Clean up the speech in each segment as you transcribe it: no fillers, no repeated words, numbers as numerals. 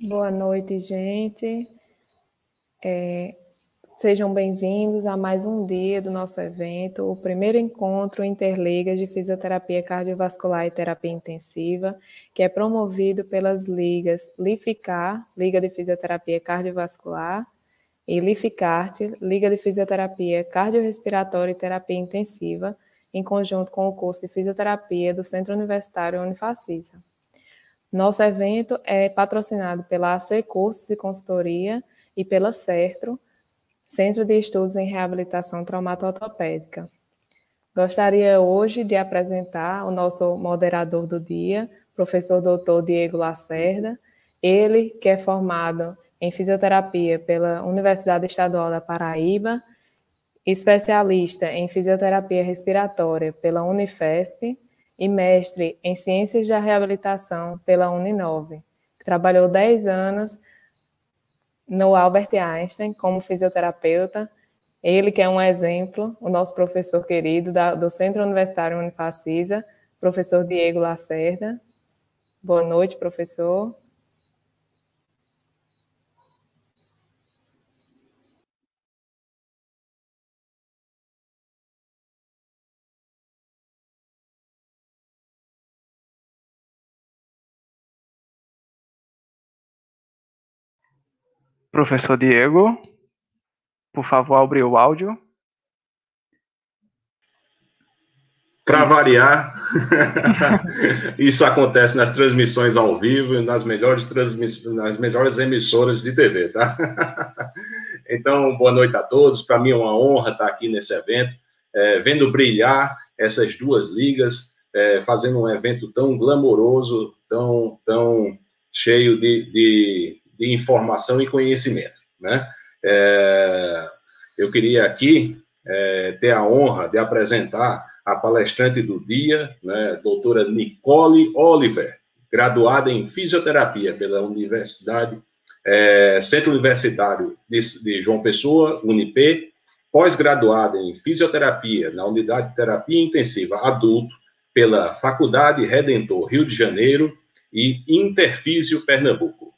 Boa noite, gente. Sejam bem-vindos a mais um dia do nosso evento, o primeiro encontro Interligas de Fisioterapia Cardiovascular e Terapia Intensiva, que é promovido pelas ligas LIFICAR, Liga de Fisioterapia Cardiovascular, e LIFICART, Liga de Fisioterapia Cardiorrespiratória e Terapia Intensiva, em conjunto com o curso de Fisioterapia do Centro Universitário Unifacisa. Nosso evento é patrocinado pela AC Cursos e Consultoria e pela CERTRO, Centro de Estudos em Reabilitação Traumato-Ortopédica. Gostaria hoje de apresentar o nosso moderador do dia, professor Dr. Diego Lacerda, ele que é formado em fisioterapia pela Universidade Estadual da Paraíba, especialista em fisioterapia respiratória pela Unifesp e mestre em ciências da reabilitação pela Uninove. Trabalhou 10 anos no Albert Einstein como fisioterapeuta, ele que é um exemplo, o nosso professor querido do Centro Universitário Unifacisa, professor Diego Lacerda. Boa noite, professor. Professor Diego, por favor, abrir o áudio. Para variar, isso acontece nas transmissões ao vivo e nas melhores emissoras de TV, tá? Então, boa noite a todos. Para mim é uma honra estar aqui nesse evento, vendo brilhar essas duas ligas, fazendo um evento tão glamouroso, tão cheio de informação e conhecimento, né? Eu queria aqui ter a honra de apresentar a palestrante do dia, né, doutora Nicole Oliver, graduada em fisioterapia pela Centro Universitário de João Pessoa, UNIP, pós-graduada em fisioterapia na Unidade de Terapia Intensiva Adulto pela Faculdade Redentor Rio de Janeiro e Interfísio Pernambuco,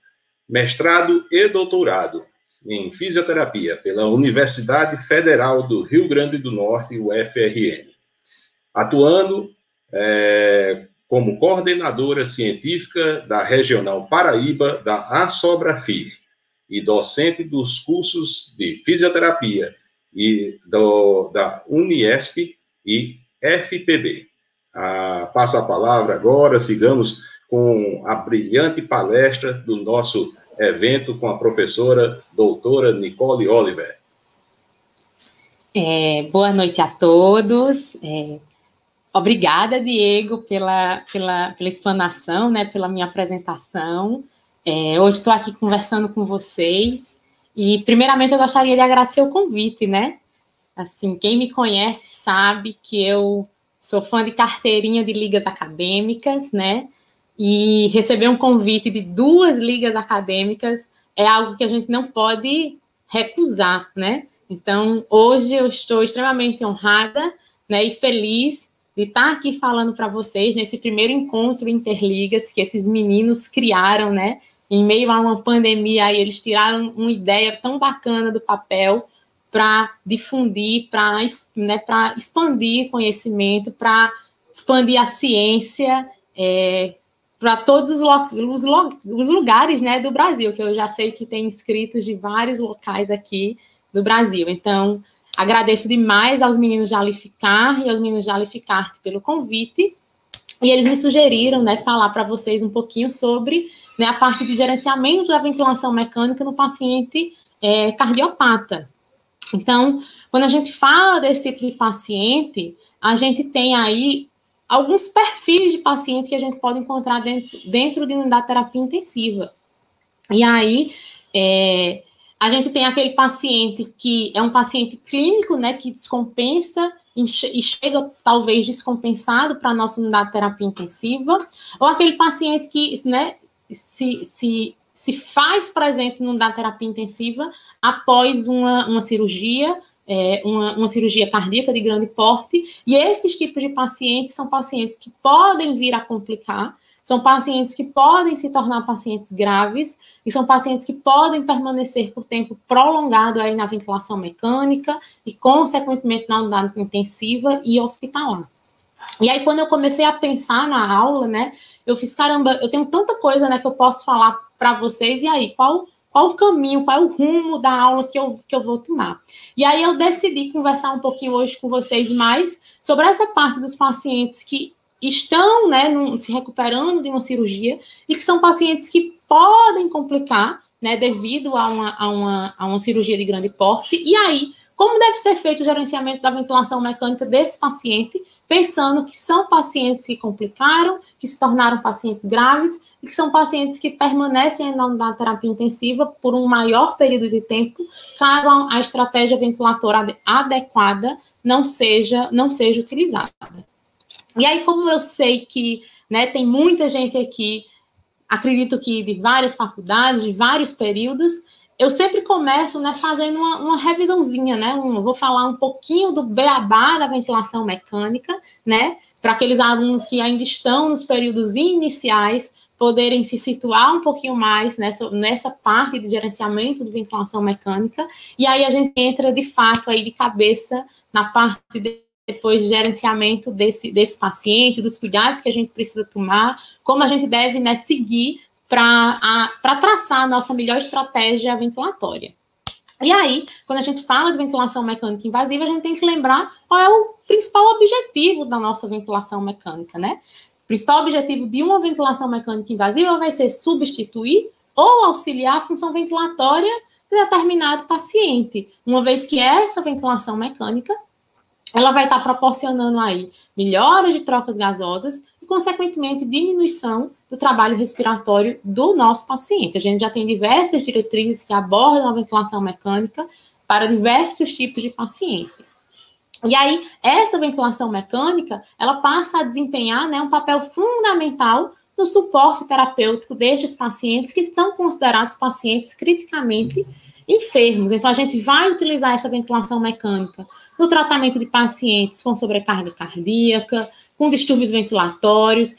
mestrado e doutorado em fisioterapia pela Universidade Federal do Rio Grande do Norte, UFRN, atuando como coordenadora científica da Regional Paraíba da Asobrafir e docente dos cursos de fisioterapia e da Uniesp e FPB. Passo a palavra agora, sigamos com a brilhante palestra do nosso evento com a professora doutora Nicole Oliver. Boa noite a todos. Obrigada, Diego, pela explanação, né, pela minha apresentação. Hoje estou aqui conversando com vocês e, primeiramente, eu gostaria de agradecer o convite, né? Assim, quem me conhece sabe que eu sou fã de carteirinha de ligas acadêmicas, né? E receber um convite de 2 ligas acadêmicas é algo que a gente não pode recusar, né? Então, hoje eu estou extremamente honrada, né, e feliz de estar aqui falando para vocês nesse primeiro encontro Interligas que esses meninos criaram, né? Em meio a uma pandemia, aí eles tiraram uma ideia tão bacana do papel para difundir, para expandir conhecimento, para expandir a ciência para todos os lugares, né, do Brasil, que eu já sei que tem inscritos de vários locais aqui do Brasil. Então, agradeço demais aos meninos da Alificar e aos meninos da Alificart pelo convite, e eles me sugeriram, né, falar para vocês um pouquinho sobre, né, a parte de gerenciamento da ventilação mecânica no paciente cardiopata. Então, quando a gente fala desse tipo de paciente, a gente tem aí alguns perfis de paciente que a gente pode encontrar dentro de unidade de terapia intensiva. E aí, a gente tem aquele paciente que é um paciente clínico, né, que descompensa e chega, talvez, descompensado para a nossa unidade de terapia intensiva, ou aquele paciente que, né, se faz presente na unidade de terapia intensiva após uma cirurgia, uma cirurgia cardíaca de grande porte, e esses tipos de pacientes são pacientes que podem vir a complicar, São pacientes que podem se tornar pacientes graves e são pacientes que podem permanecer por tempo prolongado aí na ventilação mecânica e, consequentemente, na unidade intensiva e hospitalar. E aí, quando eu comecei a pensar na aula, né, eu fiz, caramba, eu tenho tanta coisa, né, que eu posso falar para vocês, e aí, qual o caminho, qual é o rumo da aula que eu vou tomar? E aí, eu decidi conversar um pouquinho hoje com vocês mais sobre essa parte dos pacientes que estão, né, se recuperando de uma cirurgia e que são pacientes que podem complicar, né, devido a uma cirurgia de grande porte. E aí, como deve ser feito o gerenciamento da ventilação mecânica desse paciente, pensando que são pacientes que complicaram, que se tornaram pacientes graves e que são pacientes que permanecem na terapia intensiva por um maior período de tempo, caso a estratégia ventilatória adequada não seja utilizada. E aí, como eu sei que, né, tem muita gente aqui, acredito que de várias faculdades, de vários períodos, eu sempre começo, né, fazendo uma revisãozinha, né, vou falar um pouquinho do beabá da ventilação mecânica, né, para aqueles alunos que ainda estão nos períodos iniciais, poderem se situar um pouquinho mais nessa parte de gerenciamento de ventilação mecânica, e aí a gente entra, de fato, aí de cabeça na parte depois de gerenciamento desse paciente, dos cuidados que a gente precisa tomar, como a gente deve, né, seguir para traçar a nossa melhor estratégia ventilatória. E aí, quando a gente fala de ventilação mecânica invasiva, a gente tem que lembrar qual é o principal objetivo da nossa ventilação mecânica, né? O principal objetivo de uma ventilação mecânica invasiva vai ser substituir ou auxiliar a função ventilatória de determinado paciente, uma vez que essa ventilação mecânica ela vai estar proporcionando aí melhoras de trocas gasosas e, consequentemente, diminuição do trabalho respiratório do nosso paciente. A gente já tem diversas diretrizes que abordam a ventilação mecânica para diversos tipos de paciente. E aí, essa ventilação mecânica, ela passa a desempenhar, né, um papel fundamental no suporte terapêutico destes pacientes que são considerados pacientes criticamente enfermos. Então, a gente vai utilizar essa ventilação mecânica no tratamento de pacientes com sobrecarga cardíaca, com distúrbios ventilatórios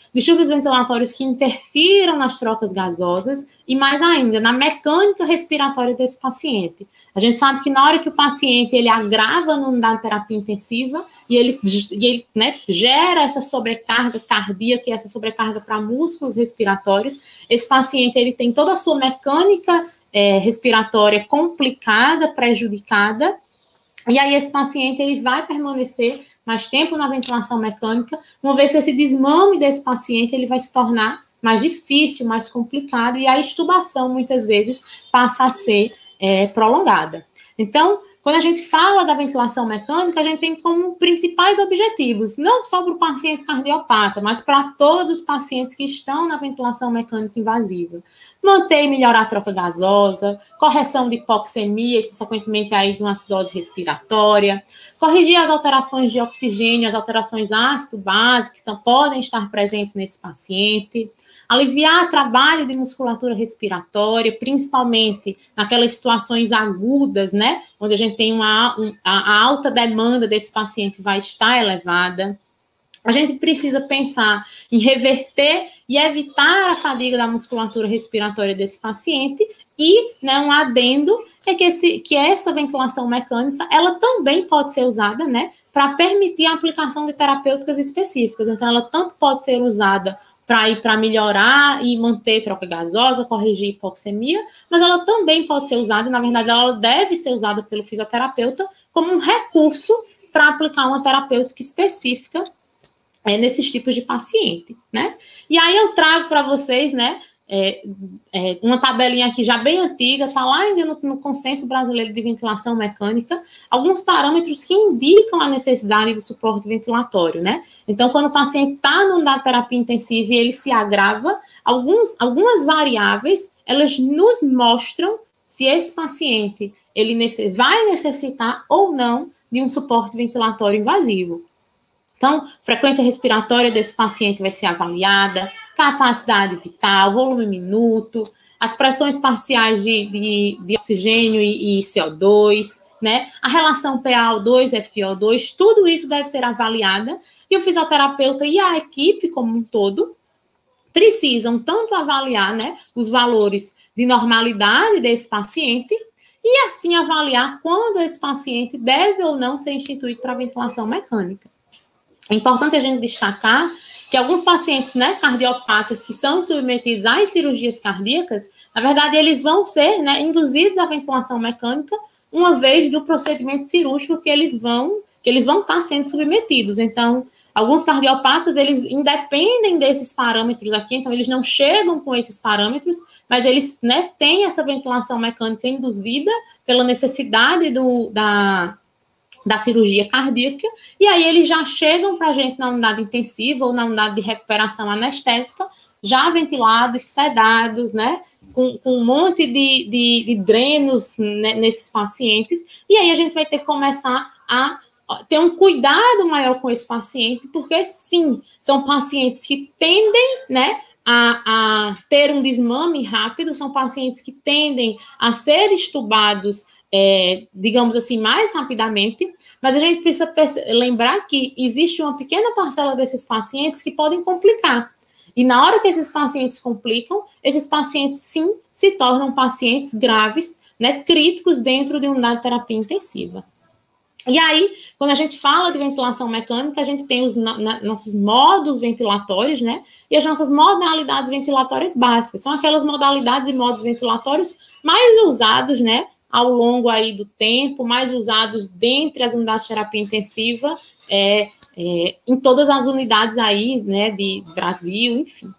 que interfiram nas trocas gasosas e, mais ainda, na mecânica respiratória desse paciente. A gente sabe que na hora que o paciente ele agrava na unidade de terapia intensiva e ele né, gera essa sobrecarga cardíaca e essa sobrecarga para músculos respiratórios, esse paciente ele tem toda a sua mecânica respiratória complicada, prejudicada, e aí esse paciente ele vai permanecer mais tempo na ventilação mecânica, uma vez que esse desmame desse paciente ele vai se tornar mais difícil, mais complicado, e a extubação muitas vezes passa a ser prolongada. Então, quando a gente fala da ventilação mecânica, a gente tem como principais objetivos, não só para o paciente cardiopata, mas para todos os pacientes que estão na ventilação mecânica invasiva. Manter e melhorar a troca gasosa, correção de hipoxemia e, consequentemente, aí, de uma acidose respiratória, corrigir as alterações de oxigênio, as alterações ácido-base que podem estar presentes nesse paciente, aliviar o trabalho de musculatura respiratória, principalmente naquelas situações agudas, né, onde a gente tem a alta demanda desse paciente vai estar elevada. A gente precisa pensar em reverter e evitar a fadiga da musculatura respiratória desse paciente e, né, um adendo é que essa ventilação mecânica, ela também pode ser usada, né, para permitir a aplicação de terapêuticas específicas. Então, ela tanto pode ser usada para melhorar e manter troca gasosa, corrigir hipoxemia, mas ela também pode ser usada, na verdade, ela deve ser usada pelo fisioterapeuta como um recurso para aplicar uma terapêutica específica nesses tipos de paciente, né? E aí eu trago para vocês, né, uma tabelinha aqui já bem antiga, está lá ainda no Consenso Brasileiro de Ventilação Mecânica, alguns parâmetros que indicam a necessidade do suporte ventilatório, né? Então, quando o paciente está numa terapia intensiva e ele se agrava, algumas variáveis, elas nos mostram se esse paciente ele vai necessitar ou não de um suporte ventilatório invasivo. Então, frequência respiratória desse paciente vai ser avaliada, capacidade vital, volume minuto, as pressões parciais de oxigênio e CO2, né? A relação PaO2-FiO2, tudo isso deve ser avaliada e o fisioterapeuta e a equipe como um todo precisam tanto avaliar, né, os valores de normalidade desse paciente e assim avaliar quando esse paciente deve ou não ser instituído para ventilação mecânica. É importante a gente destacar que alguns pacientes, né, cardiopatas que são submetidos às cirurgias cardíacas, na verdade, eles vão ser, né, induzidos à ventilação mecânica uma vez do procedimento cirúrgico que eles vão estar sendo submetidos. Então, alguns cardiopatas, eles independem desses parâmetros aqui, então eles não chegam com esses parâmetros, mas eles, né, têm essa ventilação mecânica induzida pela necessidade da cirurgia cardíaca, e aí eles já chegam para a gente na unidade intensiva ou na unidade de recuperação anestésica, já ventilados, sedados, né, com um monte de drenos, né, nesses pacientes, e aí a gente vai ter que começar a ter um cuidado maior com esse paciente, porque sim, são pacientes que tendem, né, a ter um desmame rápido, são pacientes que tendem a ser estubados, digamos assim, mais rapidamente, mas a gente precisa lembrar que existe uma pequena parcela desses pacientes que podem complicar. E na hora que esses pacientes complicam, esses pacientes, sim, se tornam pacientes graves, né, críticos dentro de unidade de terapia intensiva. E aí, quando a gente fala de ventilação mecânica, a gente tem os nossos modos ventilatórios, né, e as nossas modalidades ventilatórias básicas. São aquelas modalidades e modos ventilatórios mais usados, né, ao longo aí do tempo, mais usados dentre as unidades de terapia intensiva, em todas as unidades aí, né, de Brasil, enfim.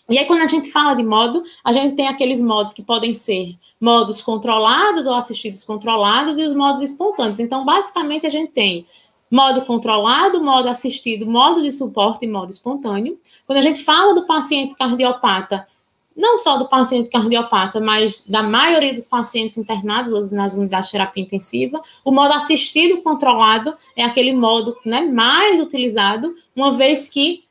E aí, quando a gente fala de modo, a gente tem aqueles modos que podem ser modos controlados ou assistidos controlados e os modos espontâneos. Então, basicamente, a gente tem modo controlado, modo assistido, modo de suporte e modo espontâneo. Quando a gente fala do paciente cardiopata, não só do paciente cardiopata, mas da maioria dos pacientes internados nas unidades de terapia intensiva, o modo assistido controlado é aquele modo, né, mais utilizado, uma vez que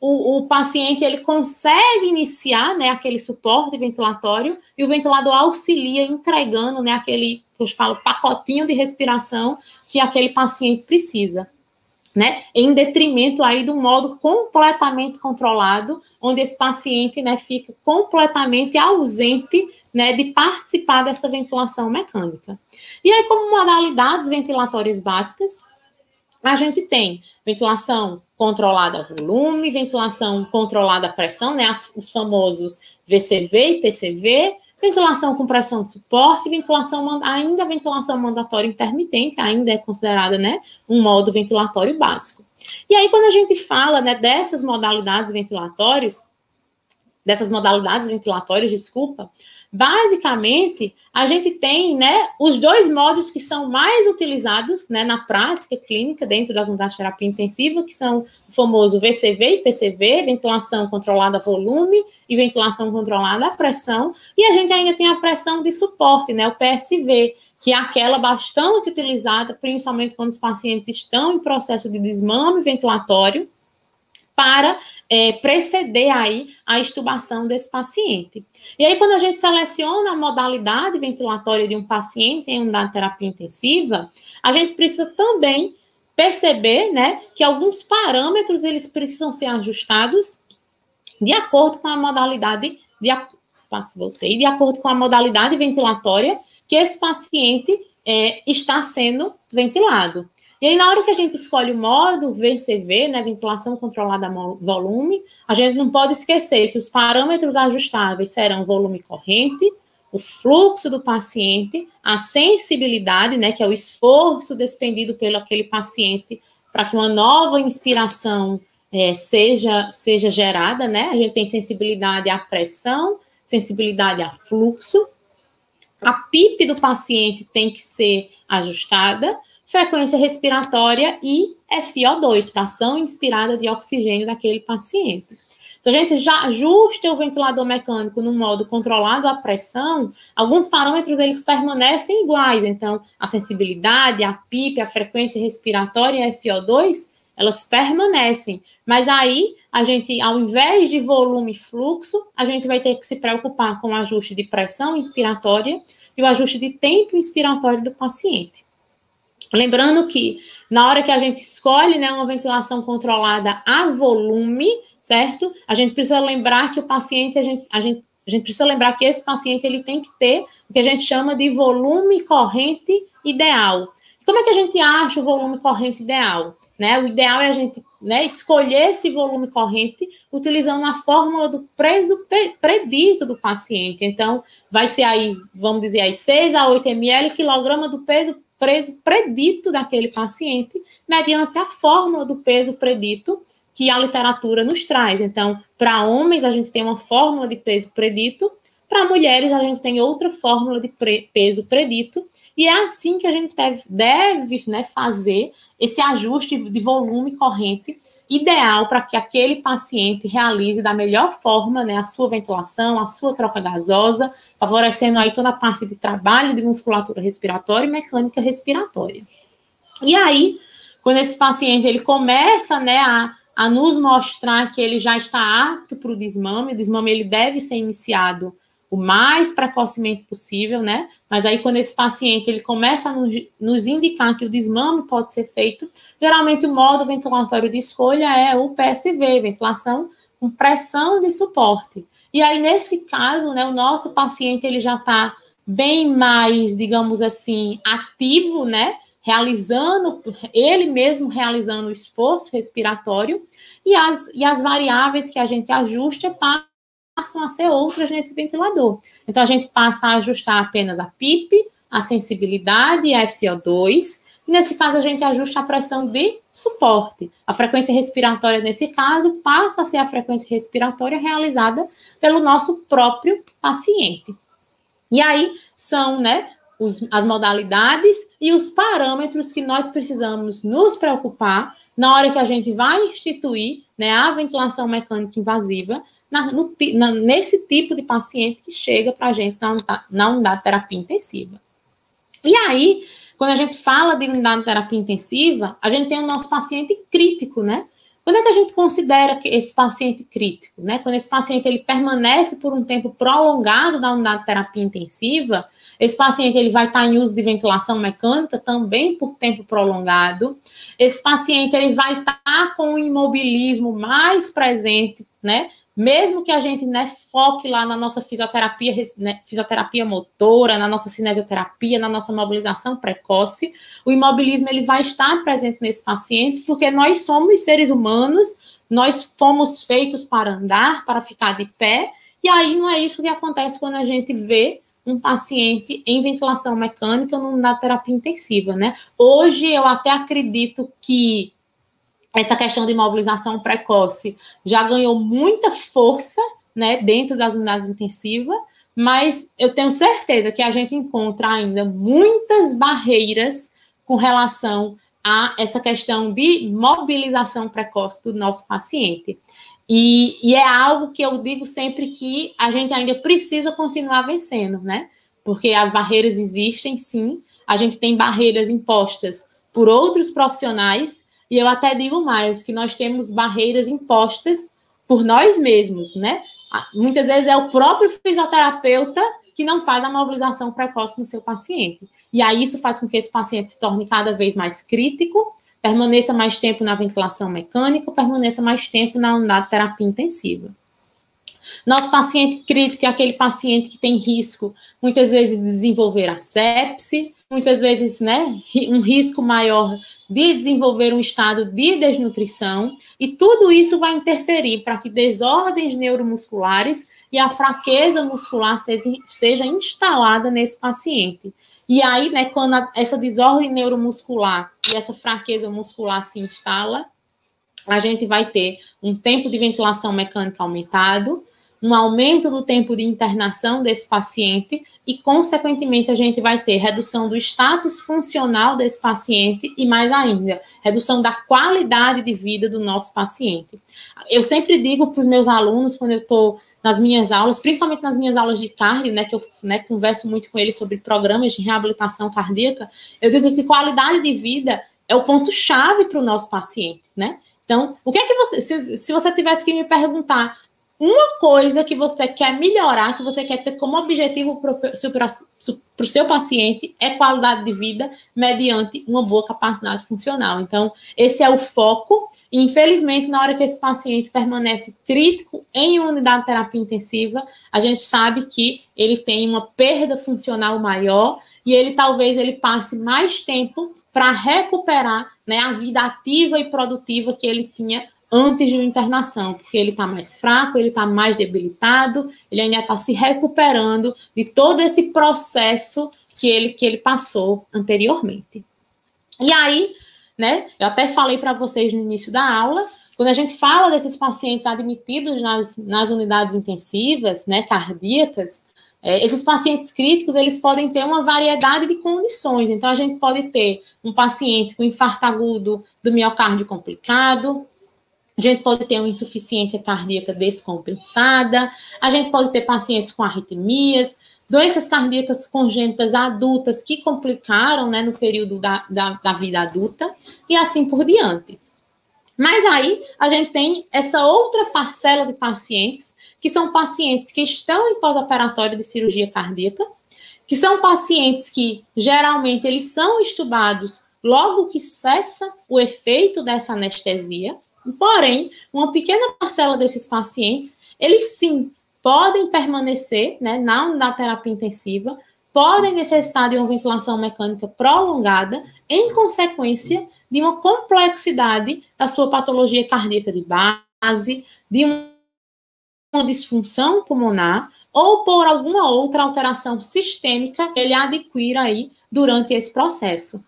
o paciente ele consegue iniciar, né, aquele suporte ventilatório e o ventilador auxilia entregando, né, aquele, que eu falo, pacotinho de respiração que aquele paciente precisa, né, em detrimento aí do modo completamente controlado, onde esse paciente, né, fica completamente ausente, né, de participar dessa ventilação mecânica. E aí, como modalidades ventilatórias básicas, a gente tem ventilação controlada a volume, ventilação controlada a pressão, né, os famosos VCV e PCV, ventilação com pressão de suporte, ventilação mandatória intermitente, ainda é considerada, né, um modo ventilatório básico. E aí, quando a gente fala, né, dessas modalidades ventilatórias, basicamente, a gente tem, né, os dois modos que são mais utilizados, né, na prática clínica dentro das unidades de terapia intensiva, que são o famoso VCV e PCV, ventilação controlada a volume e ventilação controlada a pressão, e a gente ainda tem a pressão de suporte, né, o PSV, que é aquela bastante utilizada, principalmente quando os pacientes estão em processo de desmame ventilatório, para preceder aí a extubação desse paciente. E aí, quando a gente seleciona a modalidade ventilatória de um paciente em unidade de terapia intensiva, a gente precisa também perceber, né, que alguns parâmetros eles precisam ser ajustados de acordo com a modalidade de acordo com a modalidade ventilatória que esse paciente está sendo ventilado. E aí, na hora que a gente escolhe o modo VCV, né, ventilação controlada a volume, a gente não pode esquecer que os parâmetros ajustáveis serão volume corrente, o fluxo do paciente, a sensibilidade, né, que é o esforço despendido pelo aquele paciente para que uma nova inspiração seja gerada, né? A gente tem sensibilidade à pressão, sensibilidade a fluxo, a PIP do paciente tem que ser ajustada, frequência respiratória e FiO2, fração inspirada de oxigênio daquele paciente. Se a gente já ajusta o ventilador mecânico no modo controlado à pressão, alguns parâmetros eles permanecem iguais. Então, a sensibilidade, a PIP, a frequência respiratória e a FiO2, elas permanecem. Mas aí, a gente, ao invés de volume e fluxo, a gente vai ter que se preocupar com o ajuste de pressão inspiratória e o ajuste de tempo inspiratório do paciente. Lembrando que, na hora que a gente escolhe, né, uma ventilação controlada a volume, certo? A gente precisa lembrar que o paciente, a gente precisa lembrar que esse paciente ele tem que ter o que a gente chama de volume corrente ideal. Como é que a gente acha o volume corrente ideal? Né? O ideal é a gente, né, escolher esse volume corrente utilizando a fórmula do peso predito do paciente. Então, vai ser aí, vamos dizer aí, 6 a 8 ml quilograma do peso predito daquele paciente, mediante a fórmula do peso predito que a literatura nos traz. Então, para homens, a gente tem uma fórmula de peso predito, para mulheres, a gente tem outra fórmula de peso predito, e é assim que a gente deve, né, fazer esse ajuste de volume corrente ideal para que aquele paciente realize da melhor forma, né, a sua ventilação, a sua troca gasosa, favorecendo aí toda a parte de trabalho de musculatura respiratória e mecânica respiratória. E aí, quando esse paciente ele começa, né, a nos mostrar que ele já está apto para o desmame ele deve ser iniciado o mais precocemente possível, né? Mas aí, quando esse paciente ele começa a nos indicar que o desmame pode ser feito, geralmente o modo ventilatório de escolha é o PSV, ventilação com pressão de suporte. E aí, nesse caso, né, o nosso paciente ele já está bem mais, digamos assim, ativo, né? Ele mesmo realizando o esforço respiratório, e as variáveis que a gente ajusta passam a ser outras nesse ventilador. Então, a gente passa a ajustar apenas a PIP, a sensibilidade e a FO2, e nesse caso a gente ajusta a pressão de suporte. A frequência respiratória, nesse caso, passa a ser a frequência respiratória realizada pelo nosso próprio paciente. E aí são, né, as modalidades e os parâmetros que nós precisamos nos preocupar na hora que a gente vai instituir, né, a ventilação mecânica invasiva nesse tipo de paciente que chega para a gente na unidade de terapia intensiva. E aí, quando a gente fala de unidade de terapia intensiva, a gente tem o nosso paciente crítico, né? Quando é que a gente considera esse paciente crítico, né? Quando esse paciente ele permanece por um tempo prolongado na unidade de terapia intensiva, esse paciente ele vai estar em uso de ventilação mecânica também por tempo prolongado. Esse paciente ele vai estar com o imobilismo mais presente, né? Mesmo que a gente, né, foque lá na nossa fisioterapia, né, fisioterapia motora, na nossa cinesioterapia, na nossa mobilização precoce, o imobilismo ele vai estar presente nesse paciente, porque nós somos seres humanos, nós fomos feitos para andar, para ficar de pé, e aí não é isso que acontece quando a gente vê um paciente em ventilação mecânica na terapia intensiva, né? Hoje eu até acredito que essa questão de mobilização precoce já ganhou muita força, né, dentro das unidades intensivas, mas eu tenho certeza que a gente encontra ainda muitas barreiras com relação a essa questão de mobilização precoce do nosso paciente. E é algo que eu digo sempre que a gente ainda precisa continuar vencendo, né? Porque as barreiras existem, sim, a gente tem barreiras impostas por outros profissionais. E eu até digo mais, que nós temos barreiras impostas por nós mesmos, né? Muitas vezes é o próprio fisioterapeuta que não faz a mobilização precoce no seu paciente. E aí isso faz com que esse paciente se torne cada vez mais crítico, permaneça mais tempo na ventilação mecânica, permaneça mais tempo na unidade de terapia intensiva. Nosso paciente crítico é aquele paciente que tem risco, muitas vezes, de desenvolver a sepse, muitas vezes, né, um risco maior de desenvolver um estado de desnutrição, e tudo isso vai interferir para que desordens neuromusculares e a fraqueza muscular seja instalada nesse paciente. E aí, né, quando essa desordem neuromuscular e essa fraqueza muscular se instala, a gente vai ter um tempo de ventilação mecânica aumentado, um aumento do tempo de internação desse paciente e, consequentemente, a gente vai ter redução do status funcional desse paciente e, mais ainda, redução da qualidade de vida do nosso paciente. Eu sempre digo para os meus alunos, quando eu estou nas minhas aulas, principalmente nas minhas aulas de cardio, né, que eu, né, converso muito com eles sobre programas de reabilitação cardíaca, eu digo que qualidade de vida é o ponto-chave para o nosso paciente, né? Então, o que é que você, se você tivesse que me perguntar, uma coisa que você quer melhorar, que você quer ter como objetivo para o seu paciente, é qualidade de vida mediante uma boa capacidade funcional. Então, esse é o foco. E, infelizmente, na hora que esse paciente permanece crítico em uma unidade de terapia intensiva, a gente sabe que ele tem uma perda funcional maior e talvez ele passe mais tempo para recuperar, né, a vida ativa e produtiva que ele tinha antes de uma internação, porque ele está mais fraco, ele está mais debilitado, ele ainda está se recuperando de todo esse processo que ele passou anteriormente. E aí, né, eu até falei para vocês no início da aula, quando a gente fala desses pacientes admitidos nas unidades intensivas, né, cardíacas, esses pacientes críticos, eles podem ter uma variedade de condições. Então, a gente pode ter um paciente com infarto agudo do miocárdio complicado, a gente pode ter uma insuficiência cardíaca descompensada, a gente pode ter pacientes com arritmias, doenças cardíacas congênitas adultas que complicaram, né, no período da vida adulta, e assim por diante. Mas aí a gente tem essa outra parcela de pacientes, que são pacientes que estão em pós-operatório de cirurgia cardíaca, que são pacientes que geralmente eles são estubados logo que cessa o efeito dessa anestesia. Porém, uma pequena parcela desses pacientes, eles sim podem permanecer, né, na unidade de terapia intensiva, podem necessitar de uma ventilação mecânica prolongada em consequência de uma complexidade da sua patologia cardíaca de base, de uma disfunção pulmonar ou por alguma outra alteração sistêmica que ele adquira aí durante esse processo.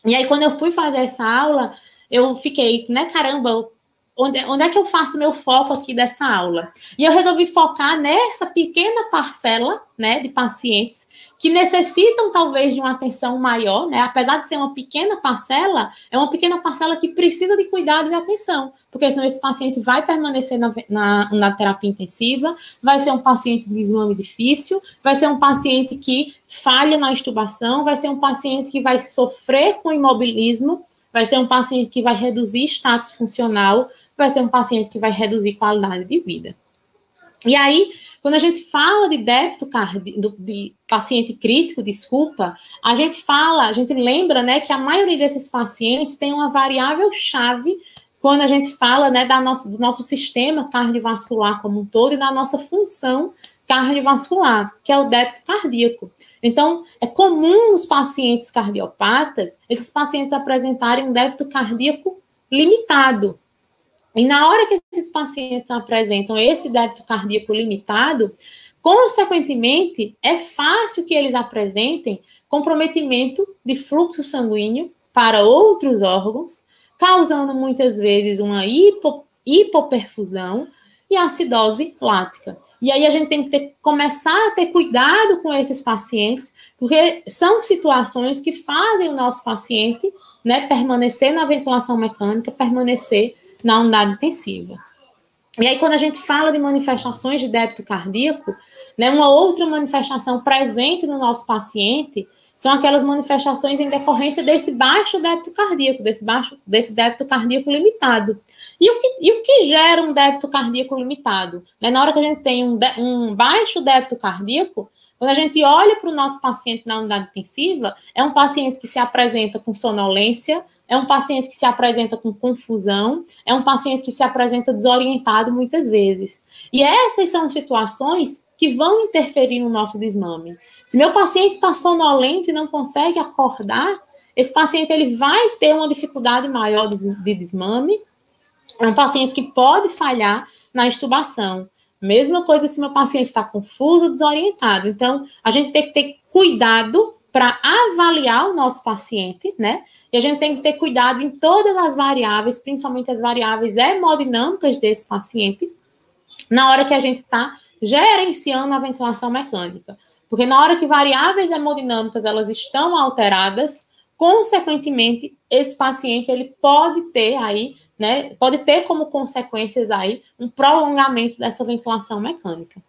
E aí, quando eu fui fazer essa aula, eu fiquei, né, caramba, onde é que eu faço meu foco aqui dessa aula? E eu resolvi focar nessa pequena parcela, né, de pacientes que necessitam talvez de uma atenção maior, né, apesar de ser uma pequena parcela, é uma pequena parcela que precisa de cuidado e atenção, porque senão esse paciente vai permanecer na terapia intensiva, vai ser um paciente de desmame difícil, vai ser um paciente que falha na extubação, vai ser um paciente que vai sofrer com imobilismo, vai ser um paciente que vai reduzir status funcional, vai ser um paciente que vai reduzir qualidade de vida. E aí, quando a gente fala de débito cardíaco, de paciente crítico, a gente lembra, né, que a maioria desses pacientes tem uma variável-chave quando a gente fala, né, do nosso sistema cardiovascular como um todo e da nossa função cardiovascular, que é o débito cardíaco. Então, é comum nos pacientes cardiopatas, esses pacientes apresentarem um débito cardíaco limitado. E na hora que esses pacientes apresentam esse débito cardíaco limitado, consequentemente, é fácil que eles apresentem comprometimento de fluxo sanguíneo para outros órgãos, causando muitas vezes uma hipoperfusão e acidose lática. E aí a gente tem que começar a ter cuidado com esses pacientes, porque são situações que fazem o nosso paciente, né, permanecer na ventilação mecânica, permanecer na unidade intensiva. E aí, quando a gente fala de manifestações de débito cardíaco, né, uma outra manifestação presente no nosso paciente são aquelas manifestações em decorrência desse baixo débito cardíaco, desse débito cardíaco limitado. E o que gera um débito cardíaco limitado? Né, na hora que a gente tem um baixo débito cardíaco, quando a gente olha para o nosso paciente na unidade intensiva, é um paciente que se apresenta com sonolência, é um paciente que se apresenta com confusão, é um paciente que se apresenta desorientado muitas vezes. E essas são situações que vão interferir no nosso desmame. Se meu paciente está sonolento e não consegue acordar, esse paciente ele vai ter uma dificuldade maior de desmame. É um paciente que pode falhar na extubação. Mesma coisa se meu paciente está confuso, desorientado. Então, a gente tem que ter cuidado para avaliar o nosso paciente, né? E a gente tem que ter cuidado em todas as variáveis, principalmente as variáveis hemodinâmicas desse paciente, na hora que a gente está gerenciando a ventilação mecânica. Porque na hora que variáveis hemodinâmicas elas estão alteradas, consequentemente, esse paciente ele pode ter aí, né? Pode ter como consequências aí um prolongamento dessa ventilação mecânica.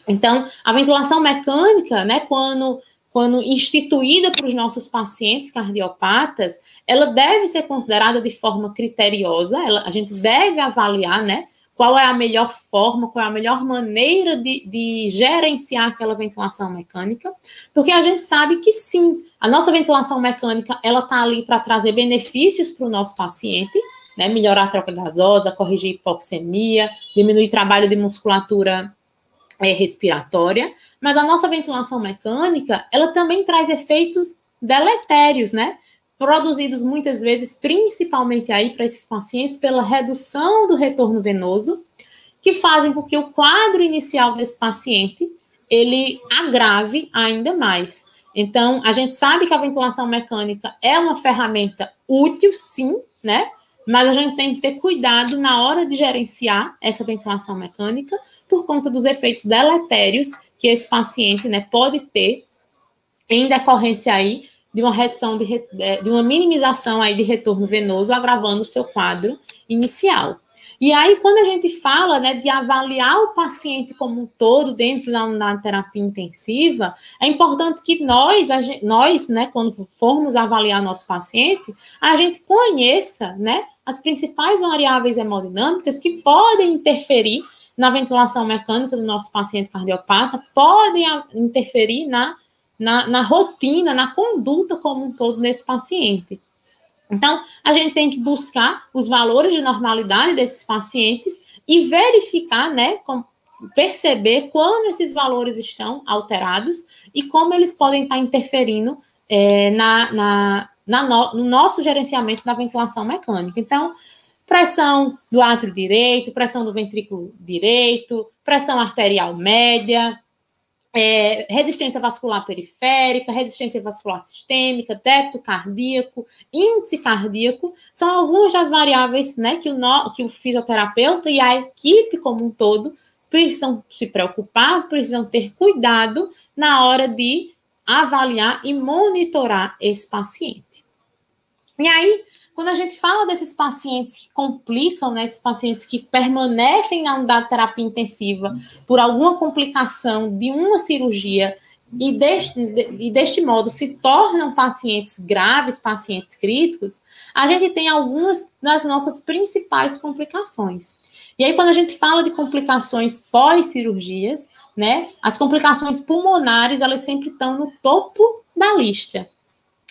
Então, a ventilação mecânica, né, quando instituída para os nossos pacientes cardiopatas, ela deve ser considerada de forma criteriosa, a gente deve avaliar, né, qual é a melhor forma, qual é a melhor maneira de gerenciar aquela ventilação mecânica, porque a gente sabe que sim, a nossa ventilação mecânica, ela está ali para trazer benefícios para o nosso paciente, né, melhorar a troca gasosa, corrigir hipoxemia, diminuir trabalho de musculatura respiratória, mas a nossa ventilação mecânica, ela também traz efeitos deletérios, né, produzidos muitas vezes, principalmente aí para esses pacientes, pela redução do retorno venoso, que fazem com que o quadro inicial desse paciente, ele agrave ainda mais. Então, a gente sabe que a ventilação mecânica é uma ferramenta útil, sim, né, mas a gente tem que ter cuidado na hora de gerenciar essa ventilação mecânica por conta dos efeitos deletérios que esse paciente, né, pode ter em decorrência aí de uma redução, de uma minimização aí de retorno venoso, agravando o seu quadro inicial. E aí, quando a gente fala, né, de avaliar o paciente como um todo dentro da unidade de terapia intensiva, é importante que nós, né, quando formos avaliar nosso paciente, a gente conheça, né, as principais variáveis hemodinâmicas que podem interferir na ventilação mecânica do nosso paciente cardiopata, podem interferir na rotina, na conduta como um todo desse paciente. Então, a gente tem que buscar os valores de normalidade desses pacientes e verificar, né, perceber quando esses valores estão alterados e como eles podem estar interferindo no nosso gerenciamento da ventilação mecânica. Então, pressão do átrio direito, pressão do ventrículo direito, pressão arterial média, resistência vascular periférica, resistência vascular sistêmica, débito cardíaco, índice cardíaco, são algumas das variáveis, né, que o fisioterapeuta e a equipe como um todo precisam se preocupar, precisam ter cuidado na hora de avaliar e monitorar esse paciente. E aí, quando a gente fala desses pacientes que complicam, né, esses pacientes que permanecem na unidade de terapia intensiva por alguma complicação de uma cirurgia e deste modo se tornam pacientes graves, pacientes críticos, a gente tem algumas das nossas principais complicações. E aí, quando a gente fala de complicações pós-cirurgias, né, as complicações pulmonares, elas sempre estão no topo da lista.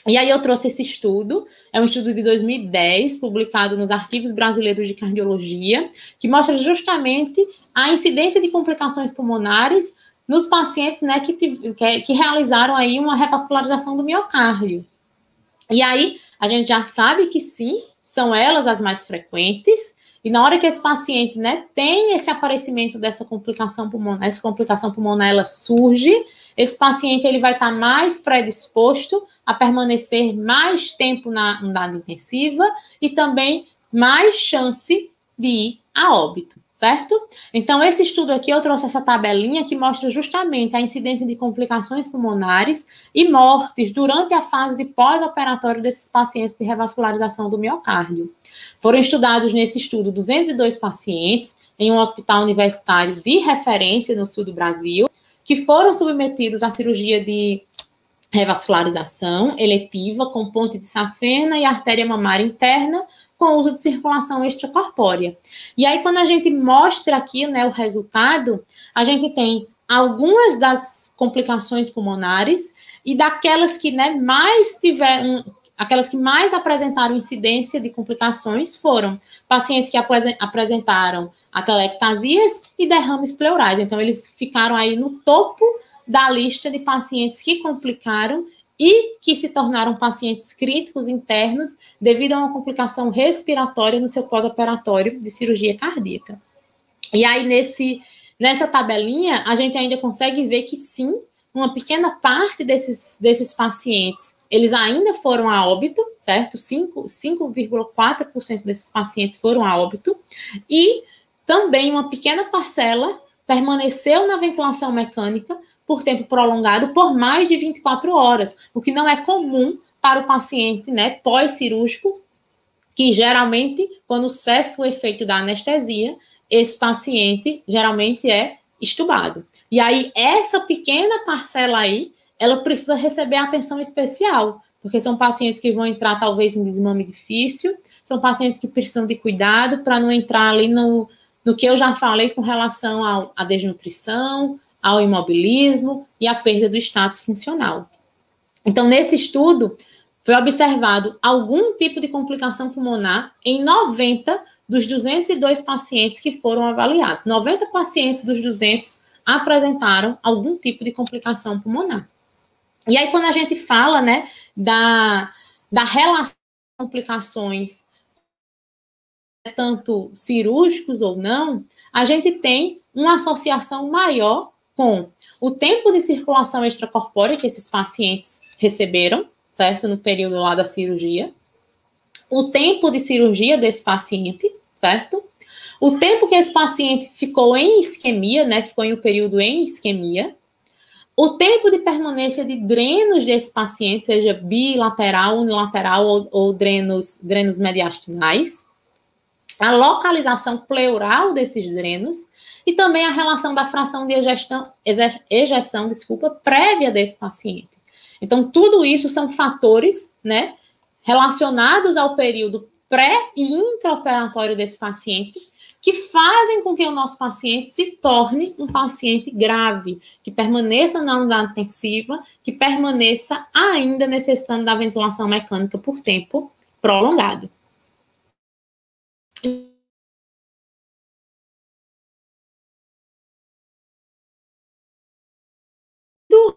E aí eu trouxe esse estudo, é um estudo de 2010, publicado nos Arquivos Brasileiros de Cardiologia, que mostra justamente a incidência de complicações pulmonares nos pacientes, né, que realizaram aí uma revascularização do miocárdio. E aí a gente já sabe que sim, são elas as mais frequentes, e na hora que esse paciente, né, tem esse aparecimento dessa complicação pulmonar, essa complicação pulmonar ela surge, esse paciente ele vai estar mais predisposto a permanecer mais tempo na unidade intensiva e também mais chance de ir a óbito, certo? Então, esse estudo aqui, eu trouxe essa tabelinha que mostra justamente a incidência de complicações pulmonares e mortes durante a fase de pós-operatório desses pacientes de revascularização do miocárdio. Foram estudados nesse estudo 202 pacientes em um hospital universitário de referência no sul do Brasil, que foram submetidos à cirurgia de revascularização eletiva com ponte de safena e artéria mamária interna com uso de circulação extracorpórea. E aí, quando a gente mostra aqui, né, o resultado, a gente tem algumas das complicações pulmonares e daquelas que, né, aquelas que mais apresentaram incidência de complicações foram pacientes que apresentaram atelectasias e derrames pleurais. Então, eles ficaram aí no topo da lista de pacientes que complicaram e que se tornaram pacientes críticos internos devido a uma complicação respiratória no seu pós-operatório de cirurgia cardíaca. E aí, nessa tabelinha, a gente ainda consegue ver que sim, uma pequena parte desses pacientes, eles ainda foram a óbito, certo? 5,4% desses pacientes foram a óbito, e também uma pequena parcela permaneceu na ventilação mecânica por tempo prolongado por mais de 24 horas, o que não é comum para o paciente, né, pós-cirúrgico, que geralmente, quando cessa o efeito da anestesia, esse paciente geralmente é extubado. E aí, essa pequena parcela aí, ela precisa receber atenção especial, porque são pacientes que vão entrar talvez em desmame difícil, são pacientes que precisam de cuidado para não entrar ali no que eu já falei com relação à desnutrição, ao imobilismo e à perda do status funcional. Então, nesse estudo, foi observado algum tipo de complicação pulmonar em 90 dos 202 pacientes que foram avaliados. 90 pacientes dos 200 apresentaram algum tipo de complicação pulmonar. E aí, quando a gente fala, né, da relação com complicações, tanto cirúrgicos ou não, a gente tem uma associação maior com o tempo de circulação extracorpórea que esses pacientes receberam, certo? No período lá da cirurgia. O tempo de cirurgia desse paciente, certo? O tempo que esse paciente ficou em isquemia, né? Ficou em um período em isquemia. O tempo de permanência de drenos desse paciente, seja bilateral, unilateral ou drenos mediastinais. A localização pleural desses drenos e também a relação da fração de ejeção prévia desse paciente. Então, tudo isso são fatores, né, relacionados ao período pré- e intraoperatório desse paciente, que fazem com que o nosso paciente se torne um paciente grave, que permaneça na unidade intensiva, que permaneça ainda necessitando da ventilação mecânica por tempo prolongado.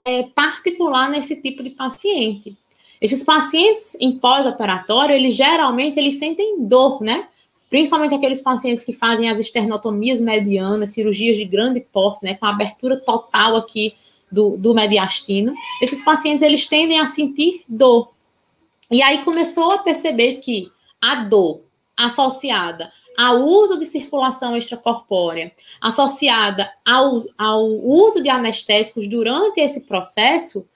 É particular nesse tipo de paciente. Esses pacientes em pós-operatório, eles sentem dor, né? Principalmente aqueles pacientes que fazem as esternotomias medianas, cirurgias de grande porte, né? Com a abertura total aqui do mediastino. Esses pacientes, eles tendem a sentir dor. E aí começou a perceber que a dor associada ao uso de circulação extracorpórea, associada ao uso de anestésicos durante esse processo,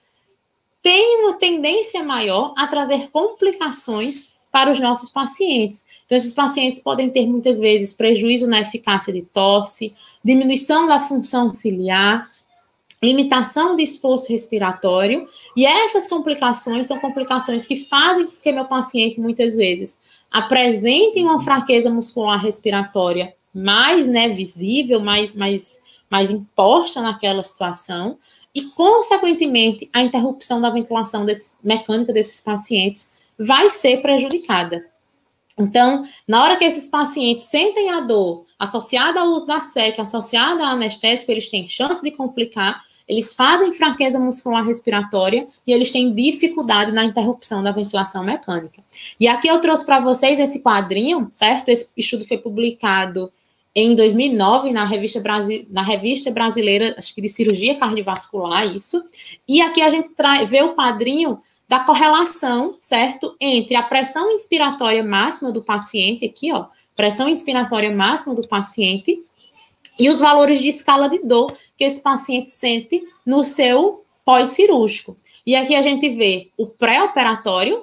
tem uma tendência maior a trazer complicações para os nossos pacientes. Então, esses pacientes podem ter, muitas vezes, prejuízo na eficácia de tosse, diminuição da função ciliar, limitação de esforço respiratório, e essas complicações são complicações que fazem com que meu paciente, muitas vezes, apresentem uma fraqueza muscular respiratória mais, né, visível, mais imposta naquela situação, e, consequentemente, a interrupção da ventilação mecânica desses pacientes vai ser prejudicada. Então, na hora que esses pacientes sentem a dor associada ao uso da SEC, associada ao anestésico, eles têm chance de complicar, eles fazem fraqueza muscular respiratória e eles têm dificuldade na interrupção da ventilação mecânica. E aqui eu trouxe para vocês esse quadrinho, certo? Esse estudo foi publicado em 2009 na revista brasileira, acho que de cirurgia cardiovascular, isso. E aqui a gente vê o quadrinho da correlação, certo? Entre a pressão inspiratória máxima do paciente, aqui, ó, pressão inspiratória máxima do paciente, e os valores de escala de dor que esse paciente sente no seu pós-cirúrgico. E aqui a gente vê o pré-operatório,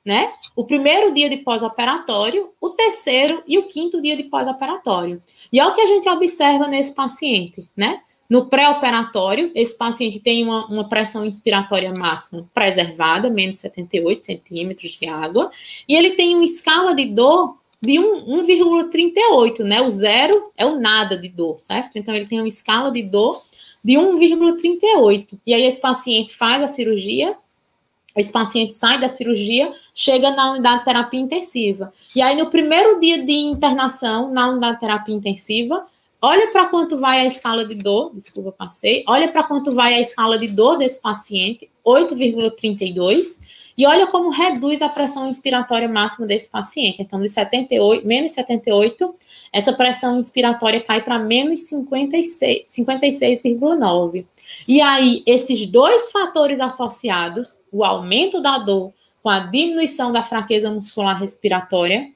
né? O primeiro dia de pós-operatório, o terceiro e o quinto dia de pós-operatório. E é o que a gente observa nesse paciente, né? No pré-operatório, esse paciente tem uma pressão inspiratória máxima preservada, menos 78 centímetros de água, e ele tem uma escala de dor de 1,38, né? O zero é o nada de dor, certo? Então, ele tem uma escala de dor de 1,38. E aí, esse paciente faz a cirurgia, esse paciente sai da cirurgia, chega na unidade de terapia intensiva. E aí, no primeiro dia de internação, na unidade de terapia intensiva, olha para quanto vai a escala de dor, olha para quanto vai a escala de dor desse paciente, 8,32, e olha como reduz a pressão inspiratória máxima desse paciente. Então, de 78, menos 78, essa pressão inspiratória cai para menos 56,9. E aí, esses dois fatores associados, o aumento da dor com a diminuição da fraqueza muscular respiratória,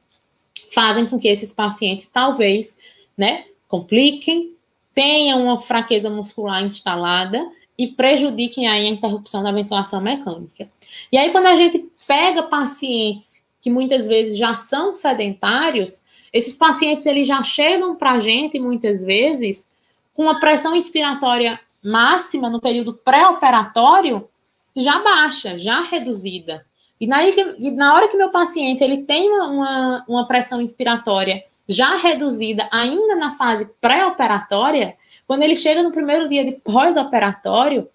fazem com que esses pacientes, talvez, né, compliquem, tenham uma fraqueza muscular instalada e prejudiquem aí a interrupção da ventilação mecânica. E aí, quando a gente pega pacientes que muitas vezes já são sedentários, esses pacientes eles já chegam para a gente, muitas vezes, com uma pressão inspiratória máxima no período pré-operatório já baixa, já reduzida. E na hora que meu paciente ele tem uma pressão inspiratória já reduzida ainda na fase pré-operatória, quando ele chega no primeiro dia de pós-operatório,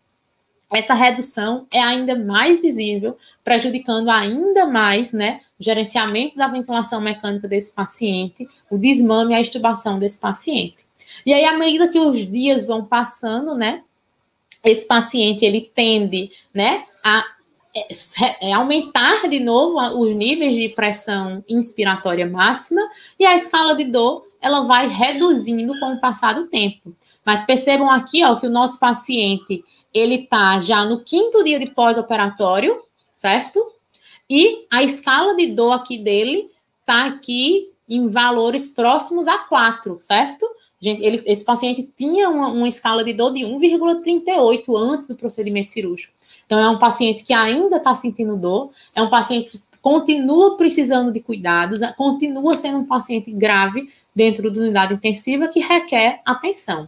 essa redução é ainda mais visível, prejudicando ainda mais, né, o gerenciamento da ventilação mecânica desse paciente, o desmame e a extubação desse paciente. E aí, à medida que os dias vão passando, né, esse paciente, ele tende, né, a aumentar de novo os níveis de pressão inspiratória máxima, e a escala de dor, ela vai reduzindo com o passar do tempo. Mas percebam aqui, ó, que o nosso paciente, ele está já no 5º dia de pós-operatório, certo? E a escala de dor aqui dele está aqui em valores próximos a 4, certo? Gente, esse paciente tinha uma escala de dor de 1,38 antes do procedimento cirúrgico. Então, é um paciente que ainda está sentindo dor, é um paciente que continua precisando de cuidados, continua sendo um paciente grave dentro da unidade intensiva que requer atenção.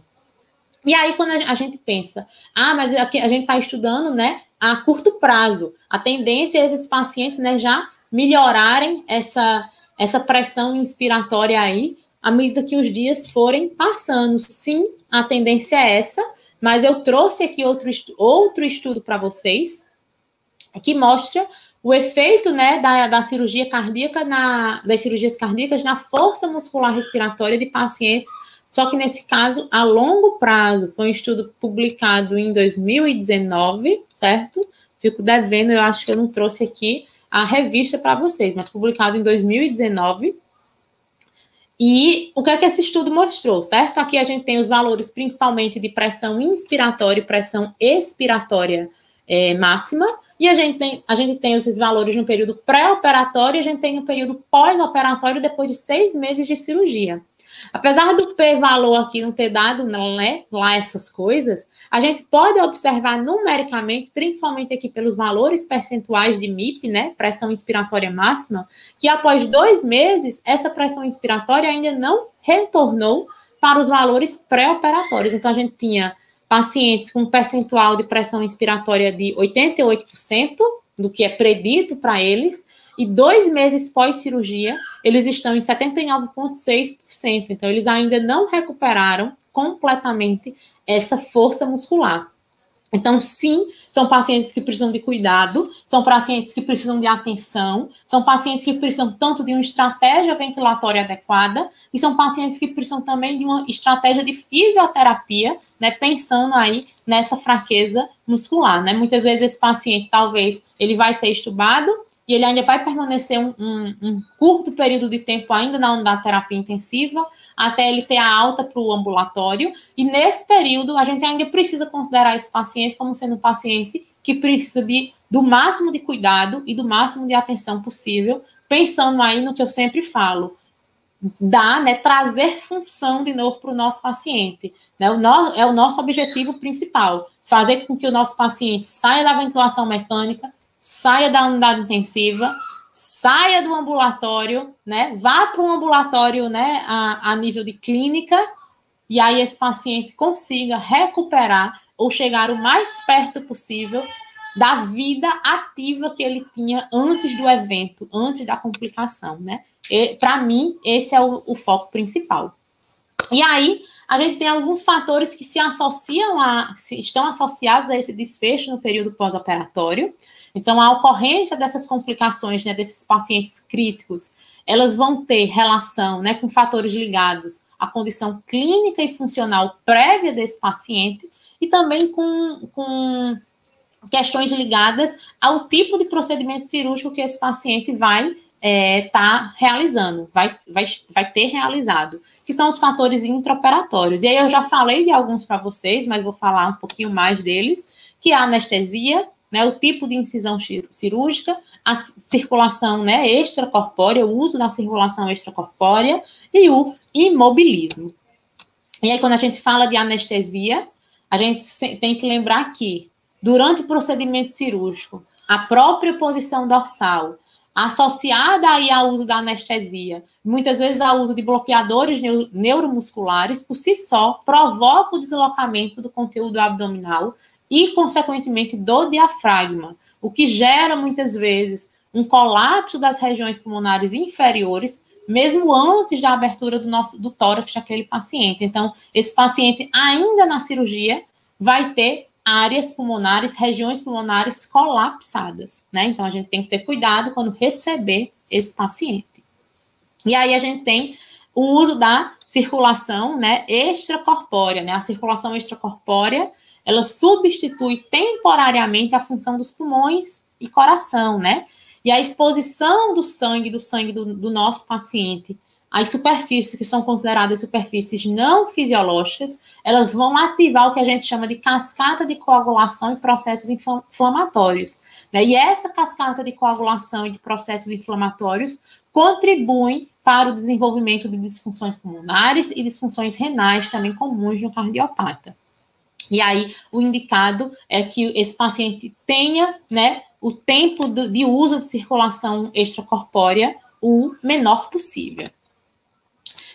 E aí, quando a gente pensa, mas aqui a gente está estudando, né, a curto prazo, a tendência é esses pacientes, né, já melhorarem essa pressão inspiratória aí, à medida que os dias forem passando. Sim, a tendência é essa, mas eu trouxe aqui outro estudo para vocês, que mostra o efeito, né, da cirurgia cardíaca, das cirurgias cardíacas na força muscular respiratória de pacientes, só que nesse caso a longo prazo. Foi um estudo publicado em 2019, certo? Fico devendo, eu acho que eu não trouxe aqui a revista para vocês, mas publicado em 2019. E o que é que esse estudo mostrou, certo? Aqui a gente tem os valores principalmente de pressão inspiratória e pressão expiratória máxima, e a gente tem esses valores no período pré-operatório e a gente tem no período pós-operatório depois de 6 meses de cirurgia. Apesar do p-valor aqui não ter dado, né, lá essas coisas, a gente pode observar numericamente, principalmente aqui pelos valores percentuais de MIP, né, pressão inspiratória máxima, que após 2 meses, essa pressão inspiratória ainda não retornou para os valores pré-operatórios. Então, a gente tinha pacientes com um percentual de pressão inspiratória de 88%, do que é predito para eles, e 2 meses pós-cirurgia, eles estão em 79,6%. Então, eles ainda não recuperaram completamente essa força muscular. Então, sim, são pacientes que precisam de cuidado, são pacientes que precisam de atenção, são pacientes que precisam tanto de uma estratégia ventilatória adequada, e são pacientes que precisam também de uma estratégia de fisioterapia, né, pensando aí nessa fraqueza muscular, né? Muitas vezes esse paciente, talvez, ele vai ser estubado, e ele ainda vai permanecer um curto período de tempo ainda na unidade de terapia intensiva, até ele ter a alta para o ambulatório, e nesse período a gente ainda precisa considerar esse paciente como sendo um paciente que precisa do máximo de cuidado e do máximo de atenção possível, pensando aí no que eu sempre falo, trazer função de novo para o nosso paciente, né? É o nosso objetivo principal, fazer com que o nosso paciente saia da ventilação mecânica, saia da unidade intensiva, saia do ambulatório, né? Vá para um ambulatório, né, a nível de clínica, e aí esse paciente consiga recuperar ou chegar o mais perto possível da vida ativa que ele tinha antes do evento, antes da complicação, né? Para mim, esse é o foco principal. E aí, a gente tem alguns fatores que estão associados a esse desfecho no período pós-operatório. Então, a ocorrência dessas complicações, né, desses pacientes críticos, elas vão ter relação, né, com fatores ligados à condição clínica e funcional prévia desse paciente e também com questões ligadas ao tipo de procedimento cirúrgico que esse paciente vai estar realizando, vai ter realizado, que são os fatores intraoperatórios. E aí eu já falei de alguns para vocês, mas vou falar um pouquinho mais deles, que é a anestesia, né, o tipo de incisão cirúrgica, a circulação, né, extracorpórea, o uso da circulação extracorpórea e o imobilismo. E aí, quando a gente fala de anestesia, a gente tem que lembrar que, durante o procedimento cirúrgico, a própria posição dorsal, associada aí ao uso da anestesia, muitas vezes ao uso de bloqueadores neuromusculares, por si só, provoca o deslocamento do conteúdo abdominal e, consequentemente, do diafragma, o que gera, muitas vezes, um colapso das regiões pulmonares inferiores, mesmo antes da abertura do tórax daquele paciente. Então, esse paciente, ainda na cirurgia, vai ter áreas pulmonares, regiões pulmonares colapsadas, né? Então, a gente tem que ter cuidado quando receber esse paciente. E aí, a gente tem o uso da circulação, né, extracorpórea, né? A circulação extracorpórea, ela substitui temporariamente a função dos pulmões e coração, né? E a exposição do sangue do nosso paciente às superfícies que são consideradas superfícies não fisiológicas, elas vão ativar o que a gente chama de cascata de coagulação e processos inflamatórios, né? E essa cascata de coagulação e de processos inflamatórios contribuem para o desenvolvimento de disfunções pulmonares e disfunções renais também comuns no cardiopata. E aí, o indicado é que esse paciente tenha, né, o tempo de uso de circulação extracorpórea o menor possível.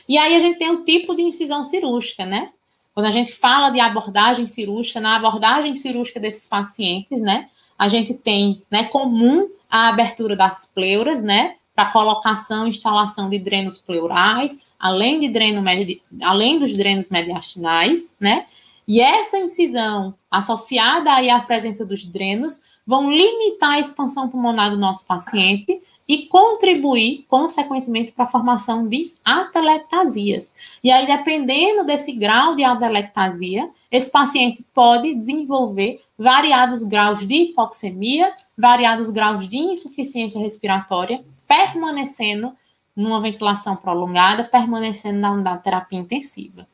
E aí, a gente tem um tipo de incisão cirúrgica, né? Quando a gente fala de abordagem cirúrgica, na abordagem cirúrgica desses pacientes, né, a gente tem, né, comum a abertura das pleuras, né, para colocação e instalação de drenos pleurais, além dos drenos mediastinais, né? E essa incisão, associada aí à presença dos drenos, vão limitar a expansão pulmonar do nosso paciente e contribuir, consequentemente, para a formação de atelectasias. E aí, dependendo desse grau de atelectasia, esse paciente pode desenvolver variados graus de hipoxemia, variados graus de insuficiência respiratória, permanecendo numa ventilação prolongada, permanecendo na unidade de terapia intensiva.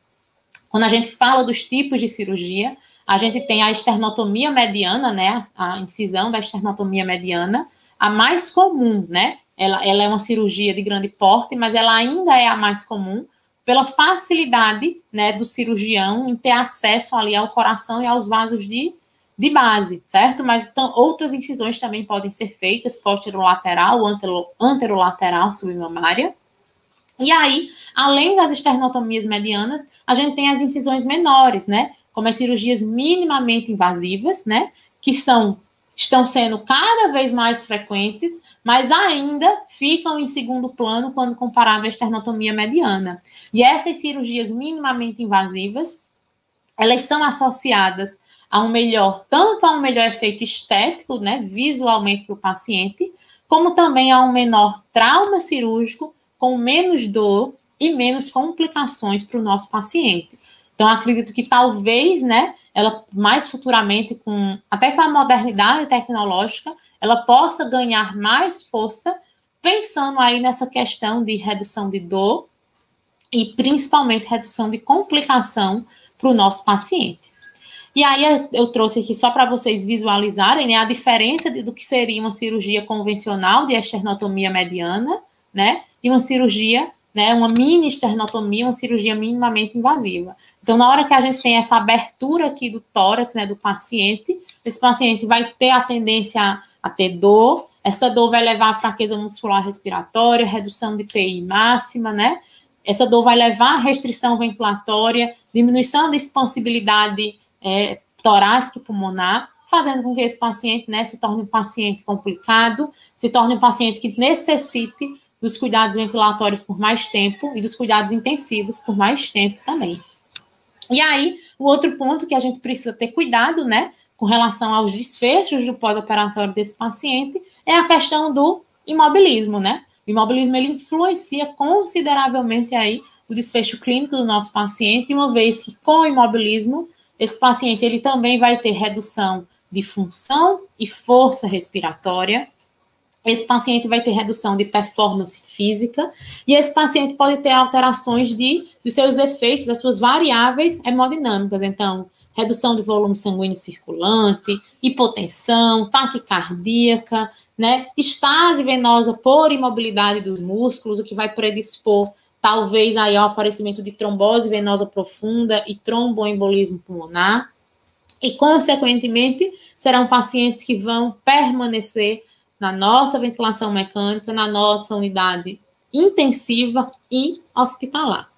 Quando a gente fala dos tipos de cirurgia, a gente tem a esternotomia mediana, né, a incisão da esternotomia mediana, a mais comum, né, ela é uma cirurgia de grande porte, mas ela ainda é a mais comum pela facilidade, né, do cirurgião em ter acesso ali ao coração e aos vasos de base, certo? Mas então, outras incisões também podem ser feitas, posterolateral, anterolateral, submamária. E aí, além das esternotomias medianas, a gente tem as incisões menores, né? Como as cirurgias minimamente invasivas, né? Que estão sendo cada vez mais frequentes, mas ainda ficam em segundo plano quando comparado à esternotomia mediana. E essas cirurgias minimamente invasivas, elas são associadas tanto a um melhor efeito estético, né? Visualmente para o paciente, como também a um menor trauma cirúrgico, com menos dor e menos complicações para o nosso paciente. Então, acredito que talvez, né, ela mais futuramente, até com a modernidade tecnológica, ela possa ganhar mais força, pensando aí nessa questão de redução de dor e principalmente redução de complicação para o nosso paciente. E aí eu trouxe aqui só para vocês visualizarem, né, a diferença do que seria uma cirurgia convencional de esternotomia mediana, né, e uma cirurgia, né, uma mini esternotomia, uma cirurgia minimamente invasiva. Então, na hora que a gente tem essa abertura aqui do tórax, né, do paciente, esse paciente vai ter a tendência a ter dor, essa dor vai levar à fraqueza muscular respiratória, redução de PI máxima, né, essa dor vai levar à restrição ventilatória, diminuição da expansibilidade torácica e pulmonar, fazendo com que esse paciente, né, se torne um paciente complicado, se torne um paciente que necessite dos cuidados ventilatórios por mais tempo e dos cuidados intensivos por mais tempo também. E aí, o outro ponto que a gente precisa ter cuidado, né, com relação aos desfechos do pós-operatório desse paciente, é a questão do imobilismo, né? O imobilismo, ele influencia consideravelmente aí o desfecho clínico do nosso paciente, uma vez que com o imobilismo, esse paciente, ele também vai ter redução de função e força respiratória. Esse paciente vai ter redução de performance física e esse paciente pode ter alterações dos seus efeitos, das suas variáveis hemodinâmicas. Então, redução de volume sanguíneo circulante, hipotensão, taquicardíaca, né? Estase venosa por imobilidade dos músculos, o que vai predispor talvez aí ao aparecimento de trombose venosa profunda e tromboembolismo pulmonar. E, consequentemente, serão pacientes que vão permanecer na nossa ventilação mecânica, na nossa unidade intensiva e hospitalar.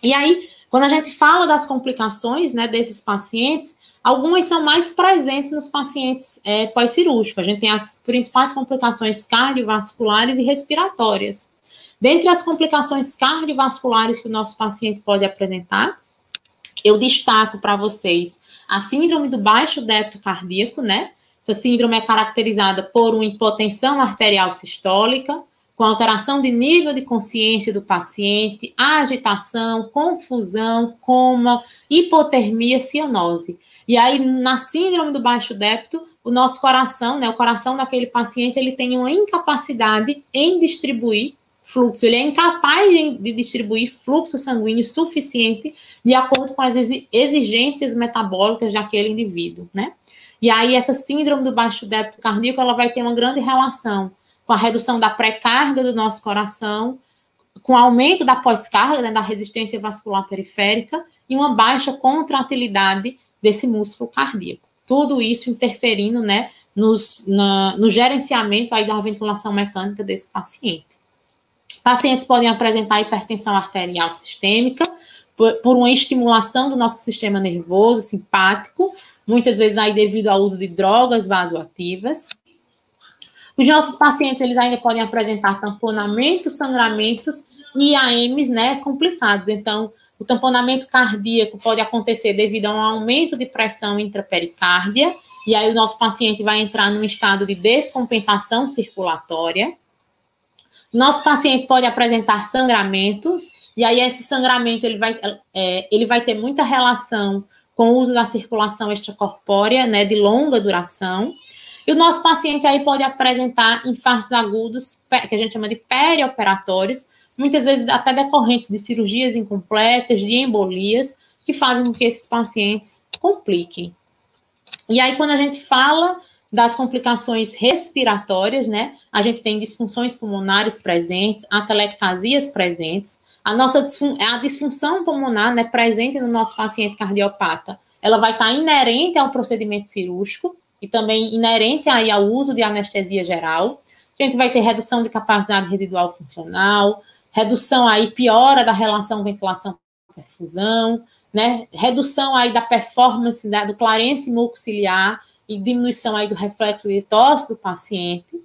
E aí, quando a gente fala das complicações, né, desses pacientes, algumas são mais presentes nos pacientes pós-cirúrgicos. A gente tem as principais complicações cardiovasculares e respiratórias. Dentre as complicações cardiovasculares que o nosso paciente pode apresentar, eu destaco para vocês a síndrome do baixo débito cardíaco, né? Essa síndrome é caracterizada por uma hipotensão arterial sistólica, com alteração de nível de consciência do paciente, agitação, confusão, coma, hipotermia, cianose. E aí, na síndrome do baixo débito, o nosso coração, né, o coração daquele paciente, ele tem uma incapacidade em distribuir fluxo, ele é incapaz de distribuir fluxo sanguíneo suficiente de acordo com as exigências metabólicas daquele indivíduo, né? E aí, essa síndrome do baixo débito cardíaco, ela vai ter uma grande relação com a redução da pré-carga do nosso coração, com o aumento da pós-carga, né, da resistência vascular periférica, e uma baixa contratilidade desse músculo cardíaco. Tudo isso interferindo, né, no gerenciamento aí da ventilação mecânica desse paciente. Pacientes podem apresentar hipertensão arterial sistêmica por uma estimulação do nosso sistema nervoso simpático, muitas vezes aí devido ao uso de drogas vasoativas. Os nossos pacientes, eles ainda podem apresentar tamponamentos, sangramentos e AMs, né, complicados. Então, o tamponamento cardíaco pode acontecer devido a um aumento de pressão intrapericárdia, e aí o nosso paciente vai entrar num estado de descompensação circulatória. Nosso paciente pode apresentar sangramentos, e aí esse sangramento ele vai ter muita relação com o uso da circulação extracorpórea, né, de longa duração. E o nosso paciente aí pode apresentar infartos agudos, que a gente chama de perioperatórios, muitas vezes até decorrentes de cirurgias incompletas, de embolias, que fazem com que esses pacientes compliquem. E aí, quando a gente fala das complicações respiratórias, né, a gente tem disfunções pulmonares presentes, atelectasias presentes, a disfunção pulmonar, né, presente no nosso paciente cardiopata, ela vai estar inerente ao procedimento cirúrgico e também inerente aí ao uso de anestesia geral. A gente vai ter redução de capacidade residual funcional, redução aí, piora da relação ventilação-perfusão, né, redução aí da performance do clarêncio ciliar e diminuição aí do reflexo de tosse do paciente.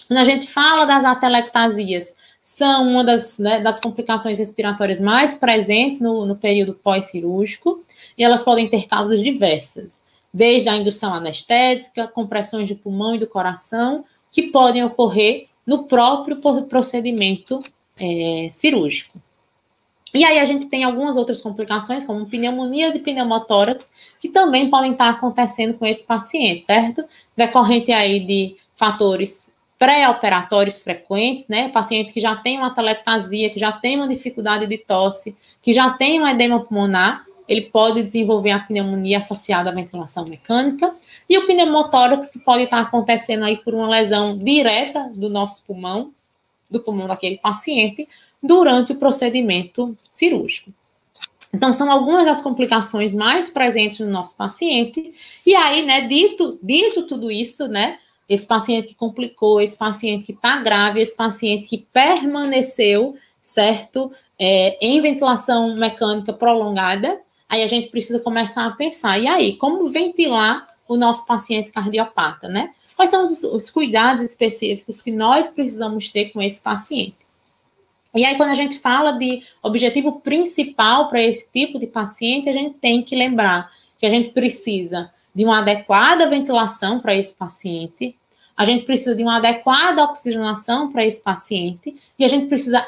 Quando a gente fala das atelectasias, são uma das complicações respiratórias mais presentes no período pós-cirúrgico, e elas podem ter causas diversas, desde a indução anestésica, compressões de pulmão e do coração, que podem ocorrer no próprio procedimento cirúrgico. E aí a gente tem algumas outras complicações, como pneumonias e pneumotórax, que também podem estar acontecendo com esse paciente, certo? Decorrente aí de fatores pré-operatórios frequentes, né? Paciente que já tem uma atelectasia, que já tem uma dificuldade de tosse, que já tem um edema pulmonar, ele pode desenvolver a pneumonia associada à ventilação mecânica, e o pneumotórax, que pode estar acontecendo aí por uma lesão direta do nosso pulmão, do pulmão daquele paciente, durante o procedimento cirúrgico. Então, são algumas das complicações mais presentes no nosso paciente, e aí, né, dito tudo isso, né, esse paciente que complicou, esse paciente que está grave, esse paciente que permaneceu, certo, em ventilação mecânica prolongada, aí a gente precisa começar a pensar, e aí, como ventilar o nosso paciente cardiopata, né? Quais são os cuidados específicos que nós precisamos ter com esse paciente? E aí, quando a gente fala de objetivo principal para esse tipo de paciente, a gente tem que lembrar que a gente precisa de uma adequada ventilação para esse paciente, a gente precisa de uma adequada oxigenação para esse paciente, e a gente precisa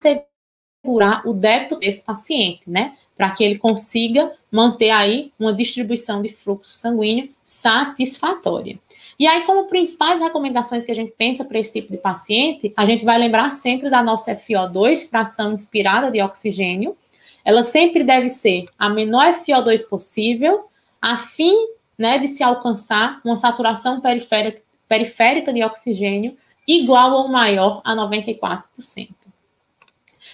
assegurar o débito desse paciente, né? Para que ele consiga manter aí uma distribuição de fluxo sanguíneo satisfatória. E aí, como principais recomendações que a gente pensa para esse tipo de paciente, a gente vai lembrar sempre da nossa FiO2, fração inspirada de oxigênio. Ela sempre deve ser a menor FiO2 possível, a fim, né, de se alcançar uma saturação periférica de oxigênio igual ou maior a 94%.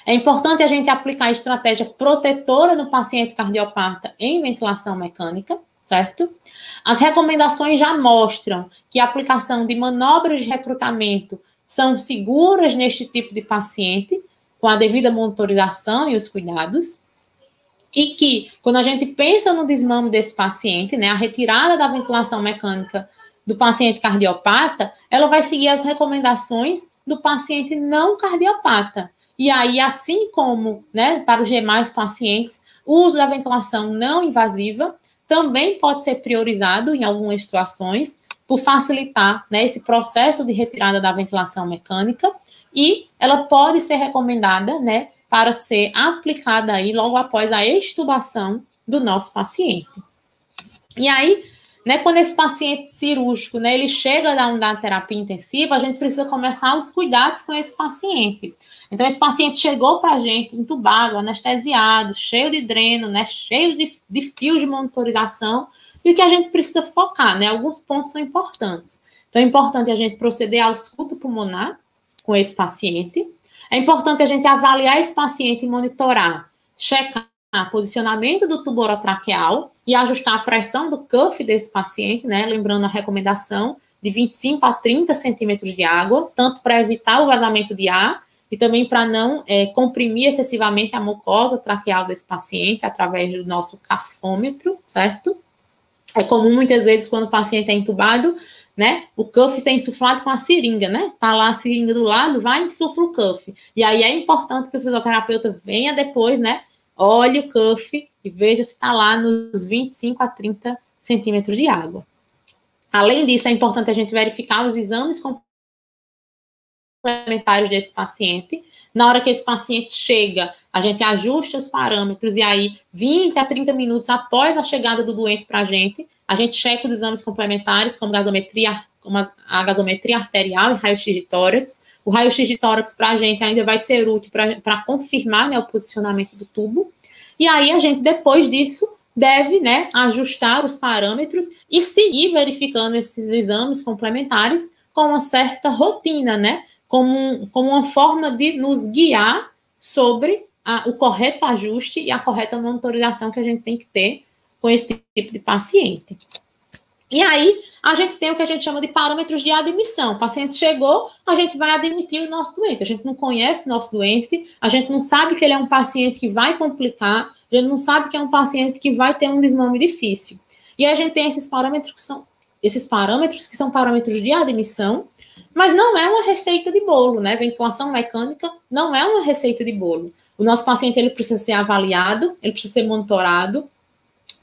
É importante a gente aplicar a estratégia protetora no paciente cardiopata em ventilação mecânica, certo? As recomendações já mostram que a aplicação de manobras de recrutamento são seguras neste tipo de paciente, com a devida monitorização e os cuidados, e que, quando a gente pensa no desmame desse paciente, né, a retirada da ventilação mecânica do paciente cardiopata, ela vai seguir as recomendações do paciente não cardiopata. E aí, assim como, né, para os demais pacientes, o uso da ventilação não invasiva também pode ser priorizado em algumas situações por facilitar, né, esse processo de retirada da ventilação mecânica, e ela pode ser recomendada, né, para ser aplicada aí logo após a extubação do nosso paciente. E aí, né, quando esse paciente cirúrgico, né, ele chega da unidade de terapia intensiva, a gente precisa começar os cuidados com esse paciente. Então, esse paciente chegou para a gente entubado, anestesiado, cheio de dreno, né, cheio de fios de monitorização, e o que a gente precisa focar, né, alguns pontos são importantes. Então, é importante a gente proceder ao escuta pulmonar com esse paciente. É importante a gente avaliar esse paciente e monitorar, checar o posicionamento do tubo orotraqueal e ajustar a pressão do cuff desse paciente, né? Lembrando a recomendação de 25 a 30 centímetros de água, tanto para evitar o vazamento de ar e também para não comprimir excessivamente a mucosa traqueal desse paciente através do nosso cafômetro, certo? É comum muitas vezes quando o paciente é entubado, né, o cuff ser insuflado com a seringa, né? Tá lá a seringa do lado, vai e insufla o cuff. E aí é importante que o fisioterapeuta venha depois, né, olhe o cuff e veja se está lá nos 25 a 30 centímetros de água. Além disso, é importante a gente verificar os exames complementares desse paciente. Na hora que esse paciente chega, a gente ajusta os parâmetros e aí 20 a 30 minutos após a chegada do doente para a gente checa os exames complementares, como a gasometria arterial e raio-x de tórax. O raio-x de tórax para a gente ainda vai ser útil para confirmar, né, o posicionamento do tubo. E aí a gente, depois disso, deve, né, ajustar os parâmetros e seguir verificando esses exames complementares com uma certa rotina, né, como uma forma de nos guiar sobre o correto ajuste e a correta monitorização que a gente tem que ter com esse tipo de paciente. E aí, a gente tem o que a gente chama de parâmetros de admissão. O paciente chegou, a gente vai admitir o nosso doente. A gente não conhece o nosso doente, a gente não sabe que ele é um paciente que vai complicar, a gente não sabe que é um paciente que vai ter um desmame difícil. E a gente tem esses parâmetros que são parâmetros de admissão, mas não é uma receita de bolo, né? Ventilação mecânica não é uma receita de bolo. O nosso paciente, ele precisa ser avaliado, ele precisa ser monitorado,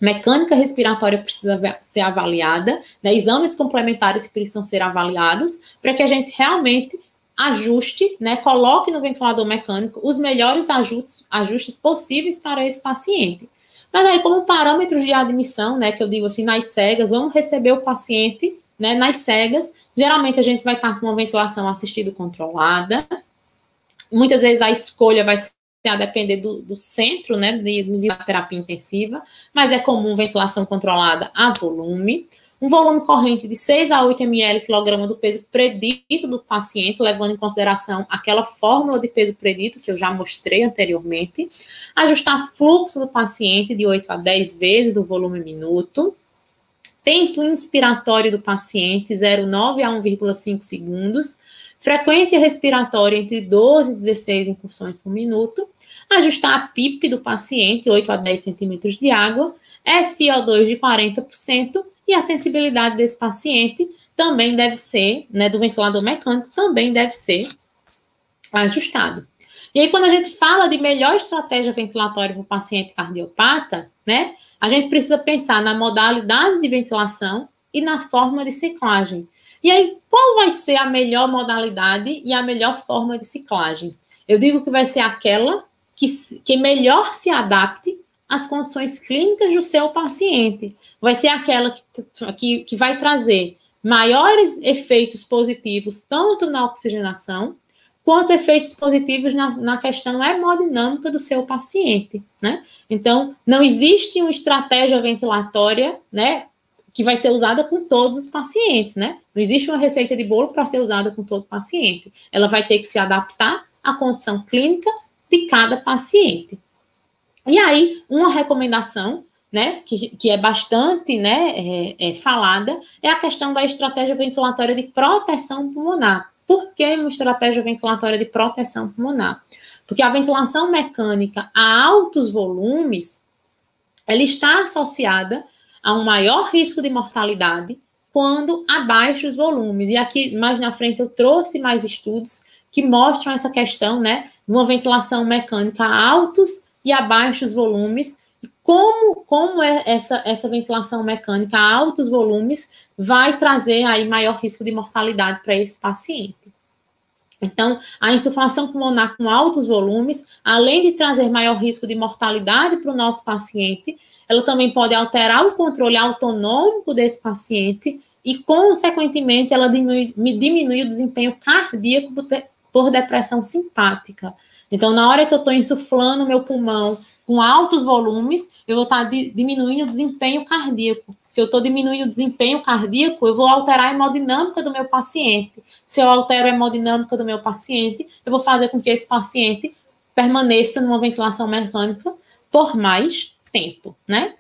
mecânica respiratória precisa ser avaliada, né? Exames complementares precisam ser avaliados para que a gente realmente ajuste, né? Coloque no ventilador mecânico os melhores ajustes possíveis para esse paciente. Mas aí, como parâmetros de admissão, né, que eu digo assim, nas cegas, vamos receber o paciente, né, nas cegas. Geralmente a gente vai estar com uma ventilação assistida controlada. Muitas vezes a escolha vai ser a depender do centro, né, de terapia intensiva, mas é comum ventilação controlada a volume, um volume corrente de 6 a 8 ml quilograma do peso predito do paciente, levando em consideração aquela fórmula de peso predito que eu já mostrei anteriormente, ajustar fluxo do paciente de 8 a 10 vezes do volume minuto, tempo inspiratório do paciente 0,9 a 1,5 segundos, frequência respiratória entre 12 e 16 incursões por minuto, ajustar a PIP do paciente, 8 a 10 centímetros de água, FiO2 de 40%, e a sensibilidade desse paciente também deve ser, né, do ventilador mecânico, também deve ser ajustado. E aí, quando a gente fala de melhor estratégia ventilatória para o paciente cardiopata, né, a gente precisa pensar na modalidade de ventilação e na forma de ciclagem. E aí, qual vai ser a melhor modalidade e a melhor forma de ciclagem? Eu digo que vai ser aquela que melhor se adapte às condições clínicas do seu paciente. Vai ser aquela que vai trazer maiores efeitos positivos, tanto na oxigenação, quanto efeitos positivos na questão hemodinâmica do seu paciente, né? Então, não existe uma estratégia ventilatória, né, que vai ser usada com todos os pacientes, né? Não existe uma receita de bolo para ser usada com todo paciente. Ela vai ter que se adaptar à condição clínica de cada paciente. E aí, uma recomendação, né, que é bastante, né, falada, é a questão da estratégia ventilatória de proteção pulmonar. Por que uma estratégia ventilatória de proteção pulmonar? Porque a ventilação mecânica a altos volumes, ela está associada a um maior risco de mortalidade quando abaixo os volumes. E aqui, mais na frente, eu trouxe mais estudos que mostram essa questão, né, de uma ventilação mecânica a altos e a baixos volumes, e como é essa ventilação mecânica a altos volumes vai trazer aí maior risco de mortalidade para esse paciente. Então, a insuflação pulmonar com altos volumes, além de trazer maior risco de mortalidade para o nosso paciente, ela também pode alterar o controle autonômico desse paciente e, consequentemente, ela diminui o desempenho cardíaco por depressão simpática. Então, na hora que eu estou insuflando meu pulmão com altos volumes, eu vou estar diminuindo o desempenho cardíaco. Se eu estou diminuindo o desempenho cardíaco, eu vou alterar a hemodinâmica do meu paciente. Se eu altero a hemodinâmica do meu paciente, eu vou fazer com que esse paciente permaneça numa ventilação mecânica por mais tempo, né?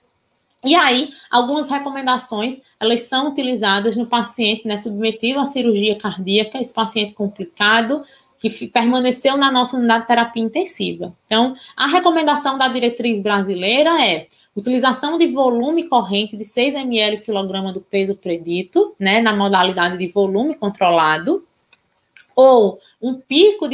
E aí, algumas recomendações, elas são utilizadas no paciente, né, submetido à cirurgia cardíaca, esse paciente complicado, que permaneceu na nossa unidade de terapia intensiva. Então, a recomendação da diretriz brasileira é utilização de volume corrente de 6 ml/kg do peso predito, né, na modalidade de volume controlado, ou um pico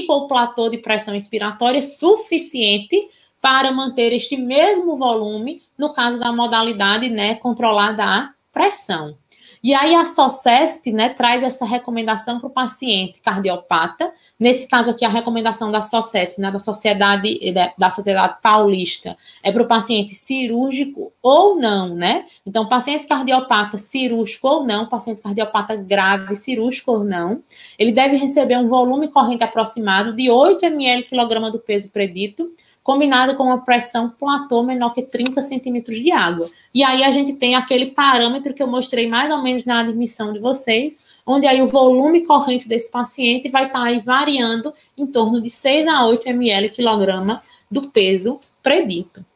ou platô de pressão inspiratória suficiente para manter este mesmo volume no caso da modalidade, né, controlada a pressão. E aí a SOCESP, né, traz essa recomendação para o paciente cardiopata. Nesse caso aqui, a recomendação da SOCESP, né, da Sociedade Paulista, é para o paciente cirúrgico ou não, né? Então, paciente cardiopata cirúrgico ou não, paciente cardiopata grave cirúrgico ou não, ele deve receber um volume corrente aproximado de 8 ml/kg do peso predito, combinado com uma pressão platô menor que 30 centímetros de água. E aí a gente tem aquele parâmetro que eu mostrei mais ou menos na admissão de vocês, onde aí o volume corrente desse paciente vai estar aí variando em torno de 6 a 8 ml/kg do peso predito.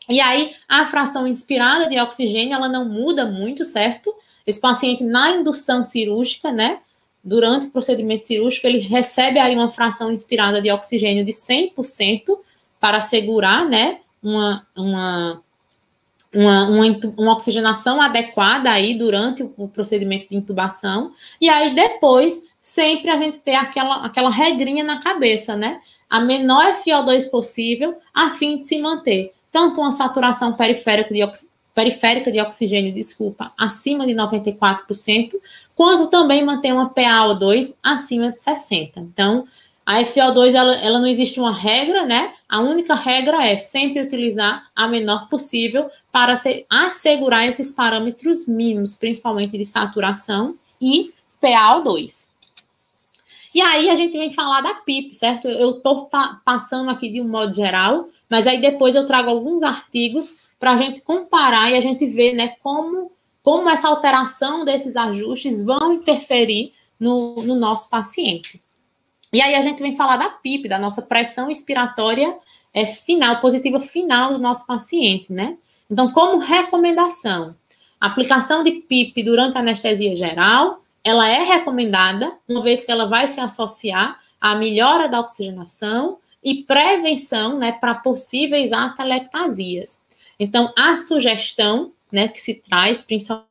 E aí a fração inspirada de oxigênio, ela não muda muito, certo? Esse paciente na indução cirúrgica, né, durante o procedimento cirúrgico, ele recebe aí uma fração inspirada de oxigênio de 100%, para assegurar, né, uma oxigenação adequada aí durante o procedimento de intubação. E aí, depois, sempre a gente ter aquela regrinha na cabeça, né? A menor FiO2 possível, a fim de se manter tanto uma saturação periférica de oxigênio, acima de 94%, quanto também manter uma PaO2 acima de 60%. Então, a FiO2, ela não existe uma regra, né? A única regra é sempre utilizar a menor possível para assegurar esses parâmetros mínimos, principalmente de saturação e PaO2. E aí a gente vem falar da PIP, certo? Eu estou passando aqui de um modo geral, mas aí depois eu trago alguns artigos para a gente comparar e a gente ver, né, como essa alteração desses ajustes vão interferir no nosso paciente. E aí a gente vem falar da PIP, da nossa pressão inspiratória positiva final do nosso paciente, né? Então, como recomendação, a aplicação de PIP durante a anestesia geral, ela é recomendada, uma vez que ela vai se associar à melhora da oxigenação e prevenção, né, para possíveis atelectasias. Então, a sugestão, né, que se traz, principalmente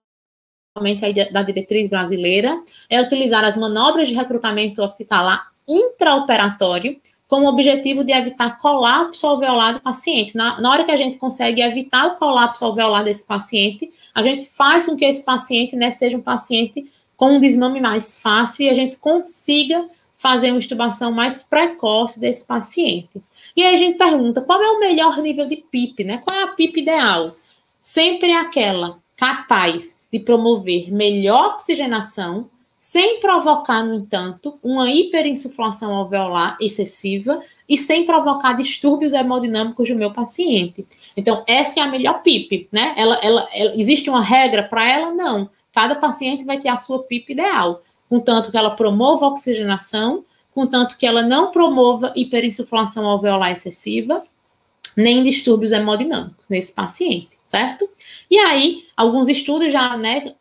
aí da diretriz brasileira, é utilizar as manobras de recrutamento hospitalar intraoperatório com o objetivo de evitar colapso alveolar do paciente. Na hora que a gente consegue evitar o colapso alveolar desse paciente, a gente faz com que esse paciente, né, seja um paciente com um desmame mais fácil e a gente consiga fazer uma intubação mais precoce desse paciente. E aí a gente pergunta, qual é o melhor nível de PIP, né? Qual é a PIP ideal? Sempre é aquela capaz de promover melhor oxigenação, sem provocar, no entanto, uma hiperinsuflação alveolar excessiva e sem provocar distúrbios hemodinâmicos do meu paciente. Então, essa é a melhor PIP, né? Existe uma regra para ela? Não. Cada paciente vai ter a sua PIP ideal, contanto que ela promova a oxigenação, contanto que ela não promova hiperinsuflação alveolar excessiva, nem distúrbios hemodinâmicos nesse paciente, certo? E aí, alguns estudos já, né,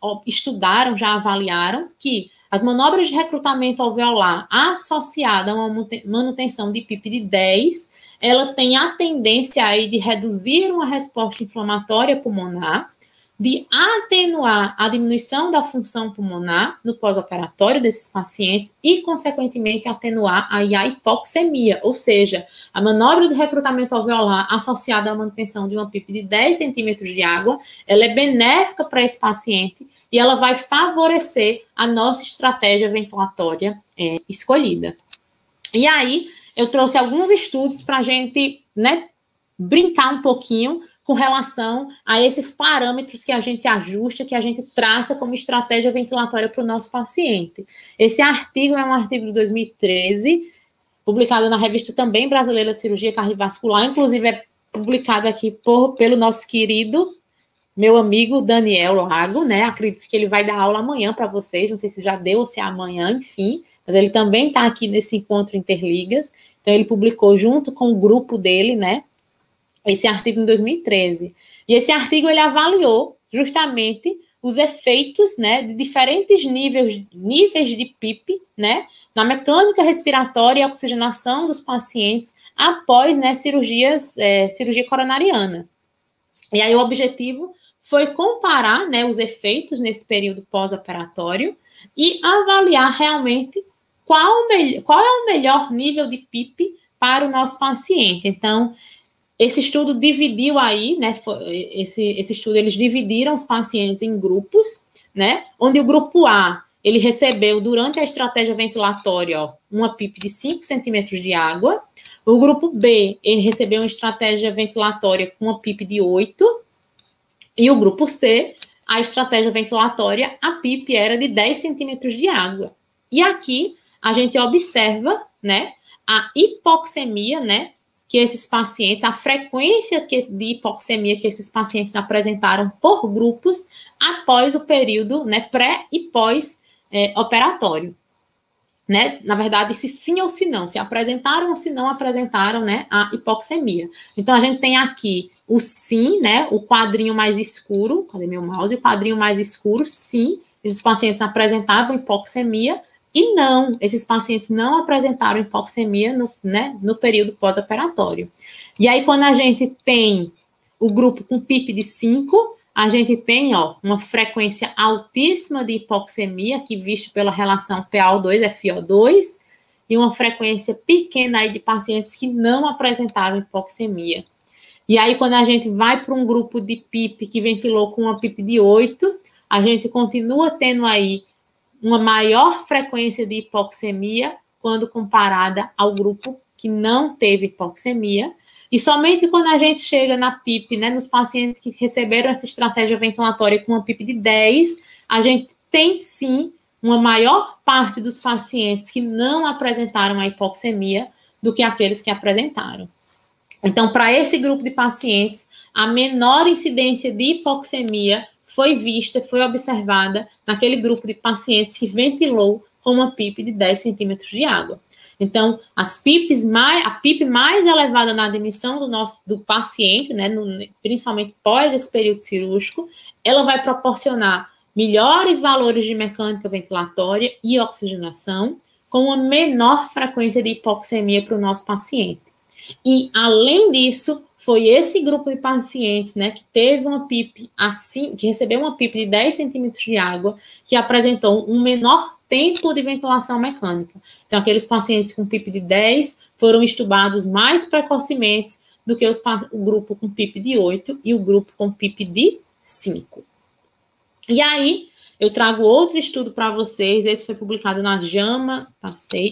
já avaliaram que as manobras de recrutamento alveolar associada a uma manutenção de PIP de 10, ela tem a tendência aí de reduzir uma resposta inflamatória pulmonar, de atenuar a diminuição da função pulmonar no pós-operatório desses pacientes e, consequentemente, atenuar a hipoxemia, ou seja, a manobra de recrutamento alveolar associada à manutenção de uma PIP de 10 centímetros de água, ela é benéfica para esse paciente e ela vai favorecer a nossa estratégia ventilatória escolhida. E aí, eu trouxe alguns estudos para a gente, né, brincar um pouquinho com relação a esses parâmetros que a gente ajusta, que a gente traça como estratégia ventilatória para o nosso paciente. Esse artigo é um artigo de 2013, publicado na revista também brasileira de cirurgia cardiovascular, inclusive é publicado aqui pelo nosso querido, meu amigo Daniel Lago, né? Acredito que ele vai dar aula amanhã para vocês, não sei se já deu ou se é amanhã, enfim, mas ele também está aqui nesse encontro Interligas, então ele publicou junto com o grupo dele, né? Esse artigo em 2013. E esse artigo, ele avaliou justamente os efeitos, né, de diferentes níveis de PIP, né, na mecânica respiratória e oxigenação dos pacientes após, né, cirurgia coronariana. E aí o objetivo foi comparar, né, os efeitos nesse período pós-operatório e avaliar realmente qual é o melhor nível de PIP para o nosso paciente. Então, esse estudo dividiu aí, né, esse estudo, eles dividiram os pacientes em grupos, né, onde o grupo A, ele recebeu, durante a estratégia ventilatória, ó, uma PIP de 5 centímetros de água. O grupo B, ele recebeu uma estratégia ventilatória com uma PIP de 8. E o grupo C, a estratégia ventilatória, a PIP era de 10 centímetros de água. E aqui, a gente observa, né, a hipoxemia, né, que esses pacientes, a frequência de hipoxemia que esses pacientes apresentaram por grupos após o período, né, pré e pós-operatório. Né? Na verdade, se sim ou se não, se apresentaram ou se não apresentaram, né, a hipoxemia. Então, a gente tem aqui o sim, né, o quadrinho mais escuro, cadê meu mouse? O quadrinho mais escuro, sim, esses pacientes apresentavam hipoxemia, e não, esses pacientes não apresentaram hipoxemia no período pós-operatório. E aí, quando a gente tem o grupo com PIP de 5, a gente tem, ó, uma frequência altíssima de hipoxemia, aqui visto pela relação PaO2-FiO2, e uma frequência pequena aí de pacientes que não apresentaram hipoxemia. E aí, quando a gente vai para um grupo de PIP que ventilou com uma PIP de 8, a gente continua tendo aí uma maior frequência de hipoxemia quando comparada ao grupo que não teve hipoxemia. E somente quando a gente chega na PIP, né, nos pacientes que receberam essa estratégia ventilatória com uma PIP de 10, a gente tem, sim, uma maior parte dos pacientes que não apresentaram a hipoxemia do que aqueles que apresentaram. Então, para esse grupo de pacientes, a menor incidência de hipoxemia foi vista, foi observada naquele grupo de pacientes que ventilou com uma PIP de 10 centímetros de água. Então, a PIP mais elevada na admissão do paciente, né, principalmente pós esse período cirúrgico, ela vai proporcionar melhores valores de mecânica ventilatória e oxigenação, com uma menor frequência de hipoxemia para o nosso paciente. E, além disso, foi esse grupo de pacientes, né, que teve uma PIP assim, que recebeu uma PIP de 10 centímetros de água, que apresentou um menor tempo de ventilação mecânica. Então, aqueles pacientes com PIP de 10 foram estubados mais precocemente do que o grupo com PIP de 8 e o grupo com PIP de 5. E aí, eu trago outro estudo para vocês, esse foi publicado na JAMA,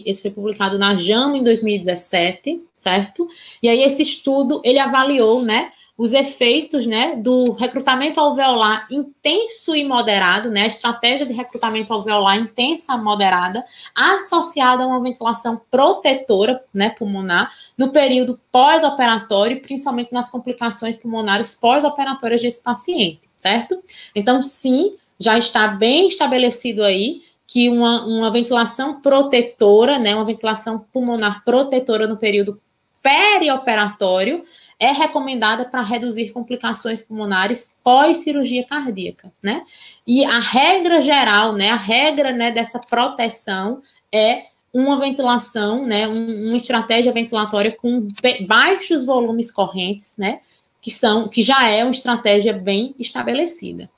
esse foi publicado na JAMA em 2017, certo? E aí esse estudo, ele avaliou, né, os efeitos, né, do recrutamento alveolar intenso e moderado, né, a estratégia de recrutamento alveolar intensa e moderada, associada a uma ventilação protetora, né, pulmonar, no período pós-operatório, principalmente nas complicações pulmonares pós-operatórias desse paciente, certo? Então, sim, já está bem estabelecido aí que uma ventilação protetora, né, uma ventilação pulmonar protetora no período perioperatório é recomendada para reduzir complicações pulmonares pós-cirurgia cardíaca, né? E a regra geral, né, a regra, né, dessa proteção é uma ventilação, né, uma estratégia ventilatória com baixos volumes correntes, né, que já é uma estratégia bem estabelecida.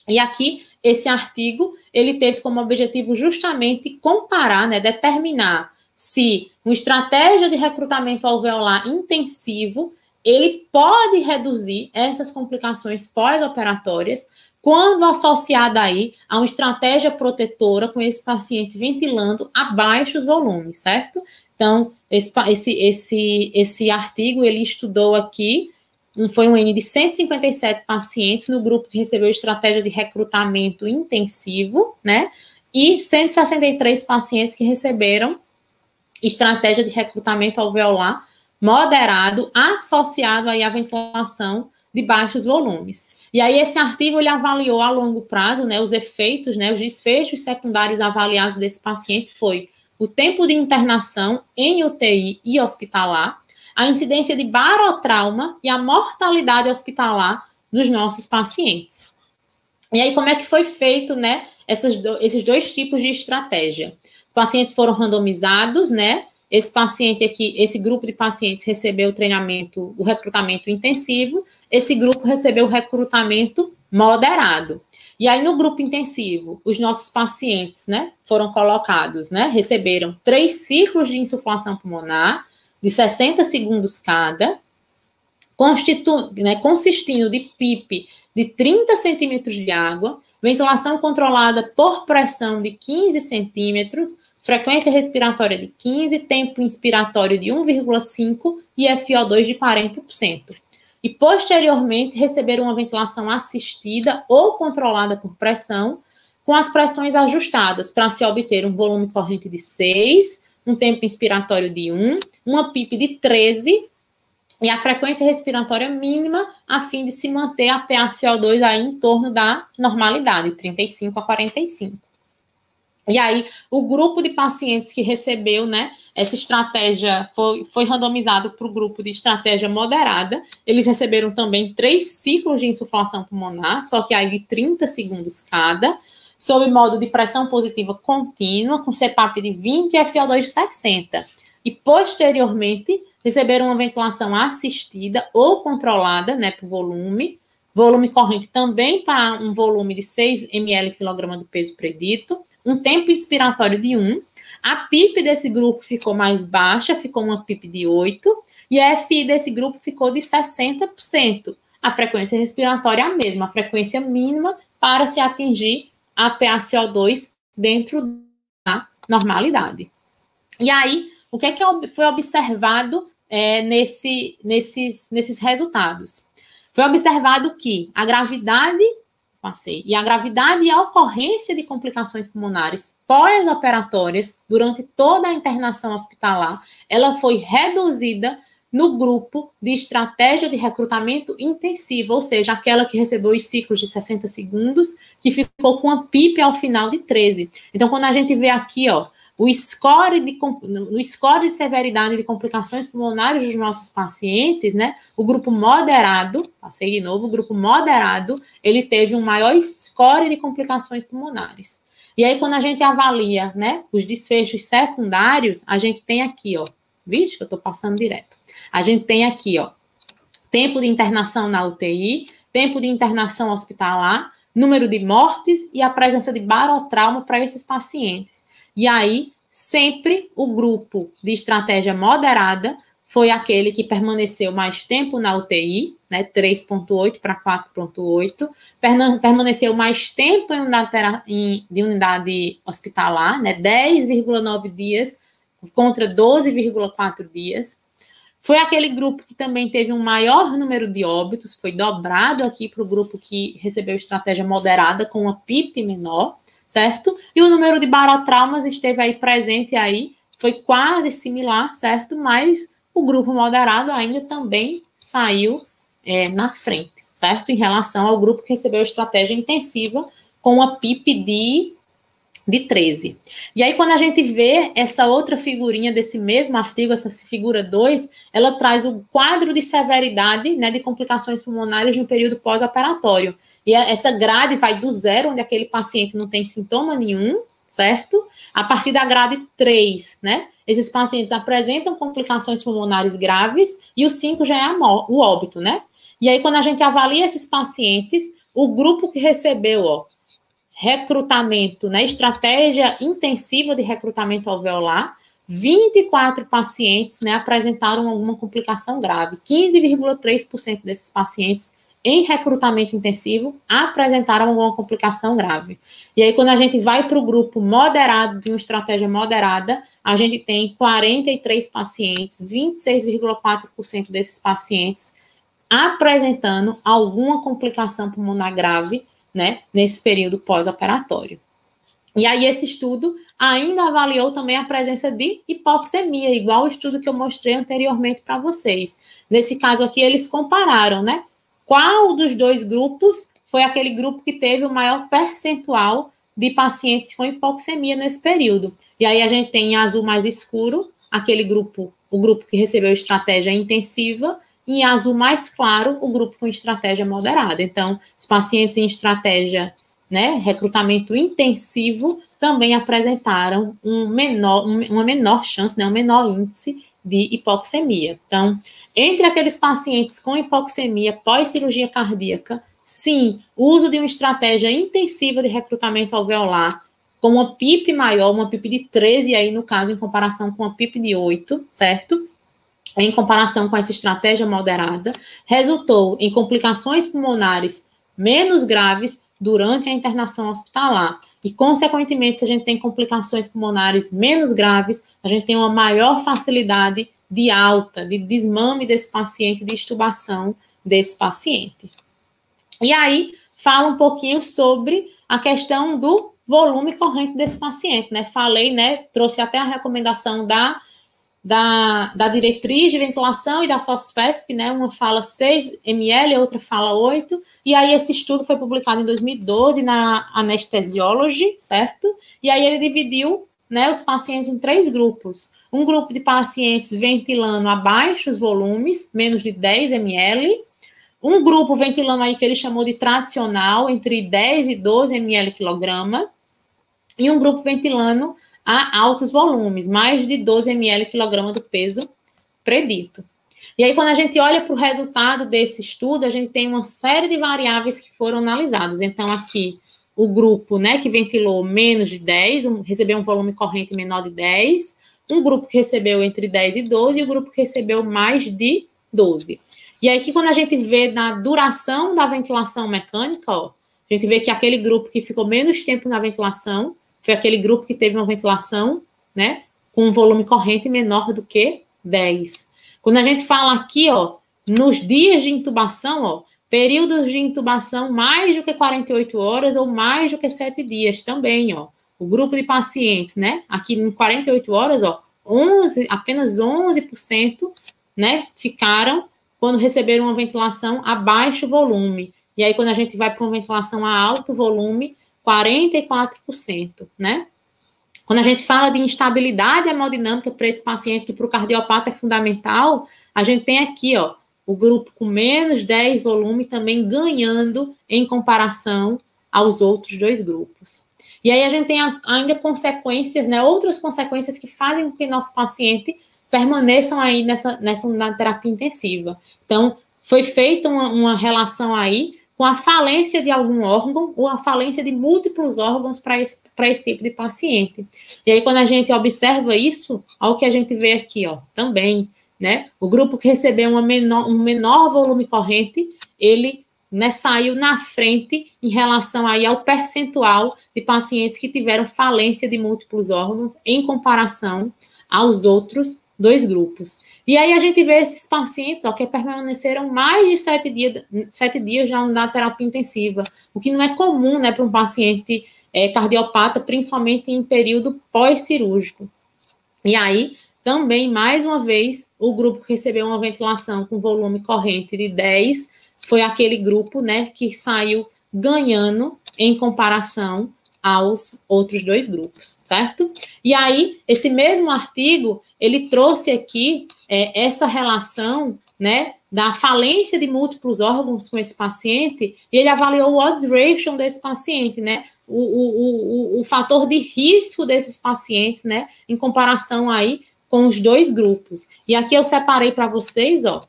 E aqui, esse artigo, ele teve como objetivo justamente comparar, né, determinar se uma estratégia de recrutamento alveolar intensivo, ele pode reduzir essas complicações pós-operatórias quando associada aí a uma estratégia protetora com esse paciente ventilando a baixos volumes, certo? Então, esse artigo, ele estudou aqui, foi um N de 157 pacientes no grupo que recebeu estratégia de recrutamento intensivo, né? E 163 pacientes que receberam estratégia de recrutamento alveolar moderado associado aí à ventilação de baixos volumes. E aí esse artigo, ele avaliou a longo prazo, né, os efeitos, né, os desfechos secundários avaliados desse paciente foi o tempo de internação em UTI e hospitalar, a incidência de barotrauma e a mortalidade hospitalar dos nossos pacientes. E aí, como é que foi feito, né, esses dois tipos de estratégia? Os pacientes foram randomizados, né? Esse paciente aqui, esse grupo de pacientes recebeu o recrutamento intensivo, esse grupo recebeu o recrutamento moderado. E aí, no grupo intensivo, os nossos pacientes, né, foram colocados, né, receberam 3 ciclos de insuflação pulmonar, de 60 segundos cada, consistindo de PIP de 30 centímetros de água, ventilação controlada por pressão de 15 centímetros, frequência respiratória de 15, tempo inspiratório de 1,5 e FO2 de 40%. E, posteriormente, receberam uma ventilação assistida ou controlada por pressão, com as pressões ajustadas para se obter um volume corrente de 6, um tempo inspiratório de 1, uma PIP de 13 e a frequência respiratória mínima a fim de se manter a PaCO2 aí em torno da normalidade, 35 a 45. E aí, o grupo de pacientes que recebeu, né, essa estratégia foi randomizado para o grupo de estratégia moderada. Eles receberam também 3 ciclos de insuflação pulmonar, só que aí de 30 segundos cada, sob modo de pressão positiva contínua, com CPAP de 20 e FO2 de 60. E, posteriormente, receberam uma ventilação assistida ou controlada, né, por volume corrente também para um volume de 6 ml/kg do peso predito, um tempo inspiratório de 1, a PIP desse grupo ficou mais baixa, ficou uma PIP de 8, e a FI desse grupo ficou de 60%. A frequência respiratória é a mesma, a frequência mínima para se atingir a PaCO2 dentro da normalidade. E aí, o que é que foi observado nesses resultados? Foi observado que a gravidade e a ocorrência de complicações pulmonares pós-operatórias durante toda a internação hospitalar, ela foi reduzida no grupo de estratégia de recrutamento intensivo, ou seja, aquela que recebeu os ciclos de 60 segundos, que ficou com a PIP ao final de 13. Então, quando a gente vê aqui, ó, no score de severidade de complicações pulmonares dos nossos pacientes, né, o grupo moderado, passei de novo, o grupo moderado, ele teve um maior score de complicações pulmonares. E aí, quando a gente avalia, né, os desfechos secundários, a gente tem aqui, ó, vixe, que eu tô passando direto. A gente tem aqui, ó, tempo de internação na UTI, tempo de internação hospitalar, número de mortes e a presença de barotrauma para esses pacientes. E aí, sempre o grupo de estratégia moderada foi aquele que permaneceu mais tempo na UTI, né, 3,8 para 4,8, permaneceu mais tempo de unidade hospitalar, né, 10,9 dias contra 12,4 dias. Foi aquele grupo que também teve um maior número de óbitos, foi dobrado aqui para o grupo que recebeu estratégia moderada com uma PIP menor, certo? E o número de barotraumas esteve aí presente aí, foi quase similar, certo? Mas o grupo moderado ainda também saiu na frente, certo? Em relação ao grupo que recebeu estratégia intensiva com uma PIP de 13. E aí, quando a gente vê essa outra figurinha desse mesmo artigo, essa figura 2, ela traz o quadro de severidade, né, de complicações pulmonares no período pós-operatório. E essa grade vai do 0, onde aquele paciente não tem sintoma nenhum, certo? A partir da grade 3, né? Esses pacientes apresentam complicações pulmonares graves e o 5 já é o óbito, né? E aí, quando a gente avalia esses pacientes, o grupo que recebeu, ó, recrutamento, né, estratégia intensiva de recrutamento alveolar, 24 pacientes, né, apresentaram alguma complicação grave. 15,3% desses pacientes em recrutamento intensivo apresentaram alguma complicação grave. E aí, quando a gente vai para o grupo moderado, de uma estratégia moderada, a gente tem 43 pacientes, 26,4% desses pacientes apresentando alguma complicação pulmonar grave, né, nesse período pós-operatório. E aí, esse estudo ainda avaliou também a presença de hipoxemia, igual o estudo que eu mostrei anteriormente para vocês. Nesse caso aqui, eles compararam, né? Qual dos dois grupos foi aquele grupo que teve o maior percentual de pacientes com hipoxemia nesse período. E aí, a gente tem em azul mais escuro, aquele grupo, o grupo que recebeu estratégia intensiva, e em azul mais claro, o grupo com estratégia moderada. Então, os pacientes em estratégia, né, recrutamento intensivo, também apresentaram uma menor chance, né, um menor índice de hipoxemia. Então, entre aqueles pacientes com hipoxemia pós-cirurgia cardíaca, sim, o uso de uma estratégia intensiva de recrutamento alveolar, com uma PIP maior, uma PIP de 13 aí, no caso, em comparação com uma PIP de 8, certo? Em comparação com essa estratégia moderada, resultou em complicações pulmonares menos graves durante a internação hospitalar. E, consequentemente, se a gente tem complicações pulmonares menos graves, a gente tem uma maior facilidade de alta, de desmame desse paciente, de extubação desse paciente. E aí, fala um pouquinho sobre a questão do volume corrente desse paciente, né? Falei, né? Trouxe até a recomendação da diretriz de ventilação e da SOSFESP, né? Uma fala 6 ml, a outra fala 8. E aí, esse estudo foi publicado em 2012 na Anesthesiology, certo? E aí, ele dividiu, né, os pacientes em 3 grupos. Um grupo de pacientes ventilando abaixo os volumes, menos de 10 ml. Um grupo ventilando aí que ele chamou de tradicional, entre 10 e 12 ml quilograma. E um grupo ventilando a altos volumes, mais de 12 ml quilograma do peso predito. E aí, quando a gente olha para o resultado desse estudo, a gente tem uma série de variáveis que foram analisadas. Então, aqui, o grupo, né, que ventilou menos de 10, recebeu um volume corrente menor de 10, um grupo que recebeu entre 10 e 12 e o grupo que recebeu mais de 12. E aí, que quando a gente vê na duração da ventilação mecânica, ó, a gente vê que aquele grupo que ficou menos tempo na ventilação foi aquele grupo que teve uma ventilação, né, com um volume corrente menor do que 10. Quando a gente fala aqui, ó, nos dias de intubação, ó, períodos de intubação mais do que 48 horas ou mais do que 7 dias também, ó. O grupo de pacientes, né, aqui em 48 horas, ó, apenas 11%, né, ficaram quando receberam uma ventilação a baixo volume. E aí, quando a gente vai para uma ventilação a alto volume, 44%, né? Quando a gente fala de instabilidade hemodinâmica para esse paciente, que para o cardiopata é fundamental, a gente tem aqui, ó, o grupo com menos 10 volume também ganhando em comparação aos outros 2 grupos. E aí a gente tem ainda consequências, né, outras consequências que fazem com que nosso paciente permaneçam aí na terapia intensiva. Então, foi feita uma relação aí com a falência de algum órgão ou a falência de múltiplos órgãos para esse tipo de paciente. E aí, quando a gente observa isso, olha o que a gente vê aqui, ó, também, né? O grupo que recebeu um menor volume corrente, ele, né, saiu na frente em relação aí ao percentual de pacientes que tiveram falência de múltiplos órgãos em comparação aos outros 2 grupos. E aí a gente vê esses pacientes, ó, que permaneceram mais de 7 dias já na terapia intensiva, o que não é comum, né, para um paciente cardiopata, principalmente em período pós-cirúrgico. E aí, também, mais uma vez, o grupo que recebeu uma ventilação com volume corrente de 10 foi aquele grupo, né, que saiu ganhando em comparação aos outros 2 grupos, certo? E aí, esse mesmo artigo, ele trouxe aqui essa relação, né, da falência de múltiplos órgãos com esse paciente, e ele avaliou o odds ratio desse paciente, né, o fator de risco desses pacientes, né, em comparação aí com os 2 grupos. E aqui eu separei para vocês, ó,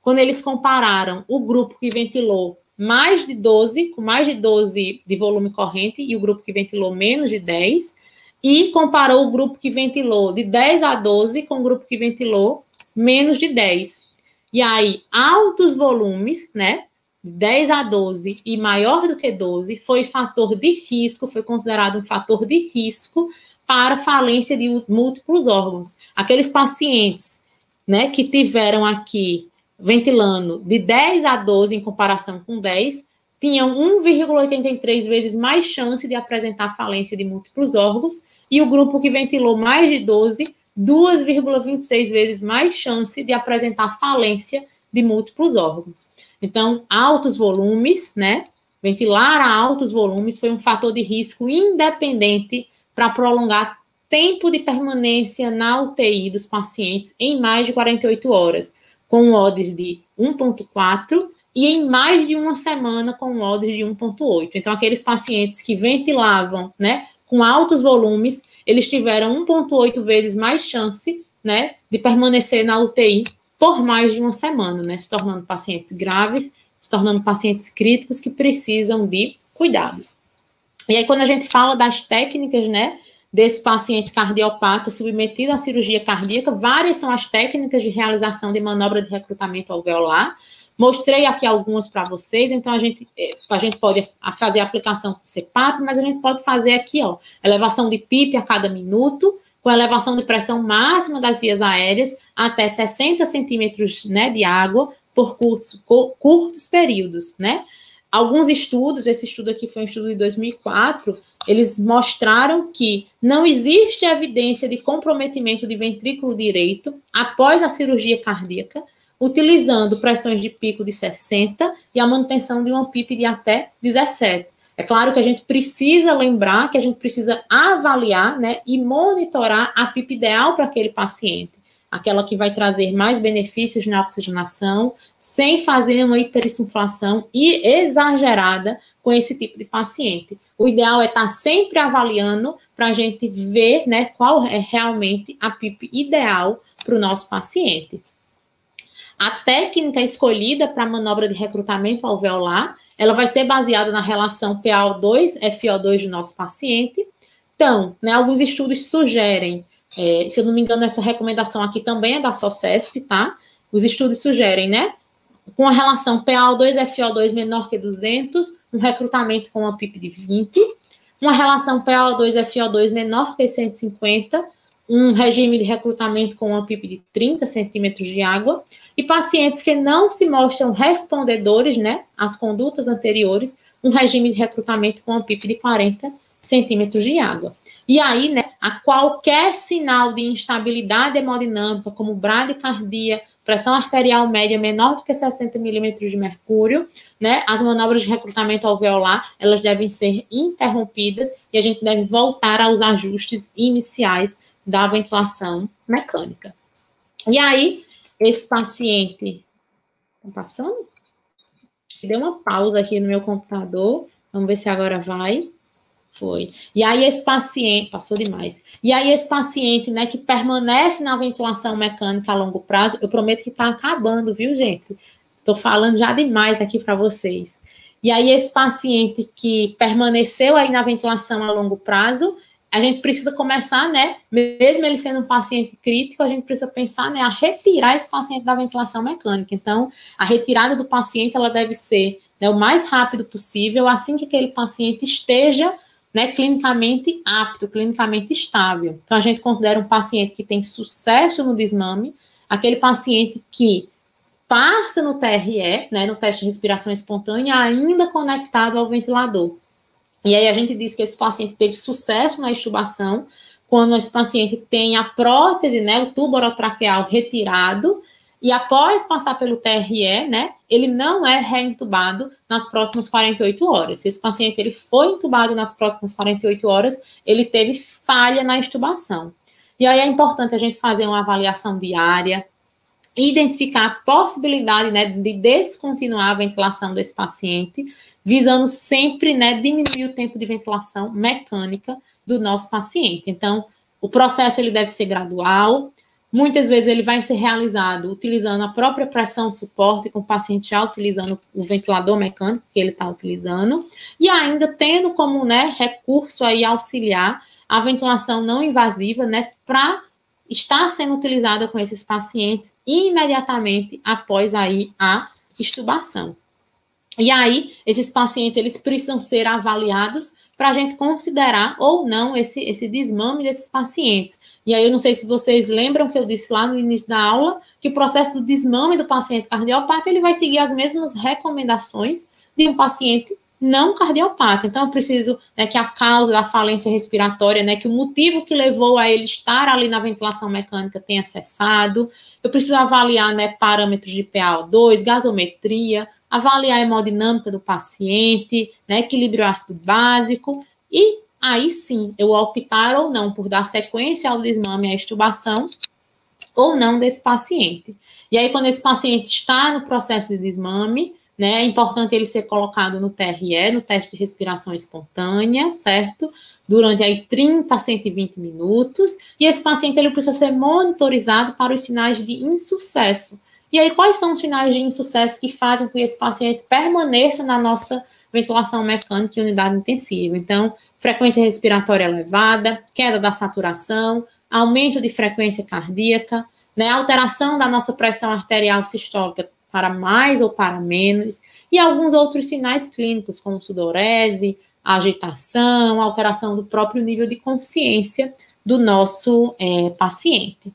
quando eles compararam o grupo que ventilou mais de 12, com mais de 12 de volume corrente, e o grupo que ventilou menos de 10, e comparou o grupo que ventilou de 10 a 12 com o grupo que ventilou menos de 10. E aí, altos volumes, né, de 10 a 12 e maior do que 12, foi fator de risco, foi considerado um fator de risco para falência de múltiplos órgãos. Aqueles pacientes, né, que tiveram aqui ventilando de 10 a 12 em comparação com 10, tinham 1,83 vezes mais chance de apresentar falência de múltiplos órgãos, e o grupo que ventilou mais de 12, 2,26 vezes mais chance de apresentar falência de múltiplos órgãos. Então, altos volumes, né? Ventilar a altos volumes foi um fator de risco independente para prolongar tempo de permanência na UTI dos pacientes em mais de 48 horas, com odds de 1,4 e em mais de uma semana com odds de 1,8. Então, aqueles pacientes que ventilavam, né, com altos volumes, eles tiveram 1,8 vezes mais chance, né, de permanecer na UTI por mais de uma semana, né, se tornando pacientes graves, se tornando pacientes críticos que precisam de cuidados. E aí, quando a gente fala das técnicas, né, desse paciente cardiopata submetido à cirurgia cardíaca, várias são as técnicas de realização de manobra de recrutamento alveolar. Mostrei aqui algumas para vocês, então a gente pode fazer a aplicação com CPAP, mas a gente pode fazer aqui, ó, elevação de PIP a cada minuto, com elevação de pressão máxima das vias aéreas até 60 centímetros, né, de água por curtos períodos, né? Alguns estudos, esse estudo aqui foi um estudo de 2004, eles mostraram que não existe evidência de comprometimento de ventrículo direito após a cirurgia cardíaca, utilizando pressões de pico de 60 e a manutenção de uma PIP de até 17. É claro que a gente precisa lembrar que a gente precisa avaliar, né, e monitorar a PIP ideal para aquele paciente, aquela que vai trazer mais benefícios na oxigenação, sem fazer uma hiperinsuflação exagerada com esse tipo de paciente. O ideal é estar sempre avaliando para a gente ver, né, qual é realmente a PIP ideal para o nosso paciente. A técnica escolhida para a manobra de recrutamento alveolar, ela vai ser baseada na relação PaO2-FO2 do nosso paciente. Então, né, alguns estudos sugerem, se eu não me engano, essa recomendação aqui também é da SOCESP, tá? Os estudos sugerem, né, com a relação PaO2-FO2 menor que 200, um recrutamento com uma PIP de 20, uma relação PaO2-FO2 menor que 150, um regime de recrutamento com uma PIP de 30 centímetros de água, e pacientes que não se mostram respondedores, né, às condutas anteriores, um regime de recrutamento com uma PIP de 40 centímetros de água. E aí, né, a qualquer sinal de instabilidade hemodinâmica, como bradicardia, pressão arterial média menor do que 60 milímetros de mercúrio, né, as manobras de recrutamento alveolar, elas devem ser interrompidas e a gente deve voltar aos ajustes iniciais da ventilação mecânica. E aí, esse paciente... Tá passando? Deu uma pausa aqui no meu computador. Vamos ver se agora vai. Foi. E aí, esse paciente... Passou demais. E aí, esse paciente, né, que permanece na ventilação mecânica a longo prazo, eu prometo que tá acabando, viu, gente? Tô falando já demais aqui para vocês. E aí, esse paciente que permaneceu aí na ventilação a longo prazo, a gente precisa começar, né, mesmo ele sendo um paciente crítico, a gente precisa pensar, né, a retirar esse paciente da ventilação mecânica. Então, a retirada do paciente, ela deve ser, né, o mais rápido possível, assim que aquele paciente esteja, né, clinicamente apto, clinicamente estável. Então, a gente considera um paciente que tem sucesso no desmame, aquele paciente que passa no TRE, né, no teste de respiração espontânea, ainda conectado ao ventilador. E aí a gente diz que esse paciente teve sucesso na extubação quando esse paciente tem a prótese, né, o tubo orotraqueal retirado, e após passar pelo TRE, né, ele não é reintubado nas próximas 48 horas. Se esse paciente ele foi intubado nas próximas 48 horas, ele teve falha na extubação. E aí é importante a gente fazer uma avaliação diária, identificar a possibilidade, né, de descontinuar a ventilação desse paciente, visando sempre, né, diminuir o tempo de ventilação mecânica do nosso paciente. Então, o processo ele deve ser gradual, Muitas vezes ele vai ser realizado utilizando a própria pressão de suporte, com o paciente já utilizando o ventilador mecânico que ele está utilizando, e ainda tendo como, né, recurso aí auxiliar a ventilação não invasiva, né, para estar sendo utilizada com esses pacientes imediatamente após aí a extubação. E aí, esses pacientes, eles precisam ser avaliados para a gente considerar ou não esse desmame desses pacientes. E aí, eu não sei se vocês lembram que eu disse lá no início da aula, que o processo do desmame do paciente cardiopata, ele vai seguir as mesmas recomendações de um paciente não cardiopata. Então, eu preciso, né, que a causa da falência respiratória, né, que o motivo que levou a ele estar ali na ventilação mecânica tenha cessado. Eu preciso avaliar, né, parâmetros de PaO2, gasometria, avaliar a hemodinâmica do paciente, né, equilíbrio ácido básico, e aí sim, eu optar ou não por dar sequência ao desmame e à extubação ou não desse paciente. E aí, quando esse paciente está no processo de desmame, né, é importante ele ser colocado no TRE, no teste de respiração espontânea, certo? Durante aí 30 a 120 minutos, e esse paciente ele precisa ser monitorizado para os sinais de insucesso. E aí, quais são os sinais de insucesso que fazem com que esse paciente permaneça na nossa ventilação mecânica em unidade intensiva? Então, frequência respiratória elevada, queda da saturação, aumento de frequência cardíaca, né, alteração da nossa pressão arterial sistólica para mais ou para menos, e alguns outros sinais clínicos, como sudorese, agitação, alteração do próprio nível de consciência do nosso paciente.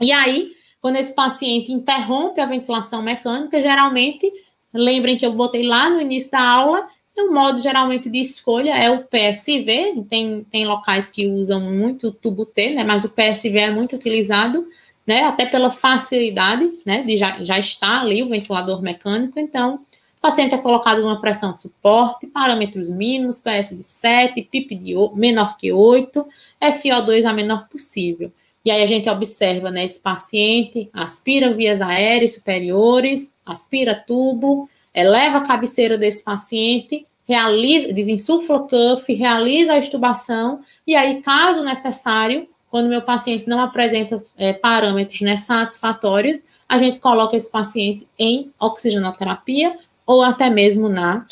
E aí, quando esse paciente interrompe a ventilação mecânica, geralmente, lembrem que eu botei lá no início da aula, o modo geralmente de escolha é o PSV, tem locais que usam muito o tubo T, né, mas o PSV é muito utilizado, né, até pela facilidade, né, de já estar ali o ventilador mecânico. Então, o paciente é colocado numa pressão de suporte, parâmetros mínimos, PS de 7, PIP de menor que 8, FO2 a menor possível. E aí a gente observa, né, esse paciente aspira vias aéreas superiores, aspira tubo, eleva a cabeceira desse paciente, desinsufla o cuff, realiza a extubação, e aí, caso necessário, quando o meu paciente não apresenta parâmetros, né, satisfatórios, a gente coloca esse paciente em oxigenoterapia ou até mesmo na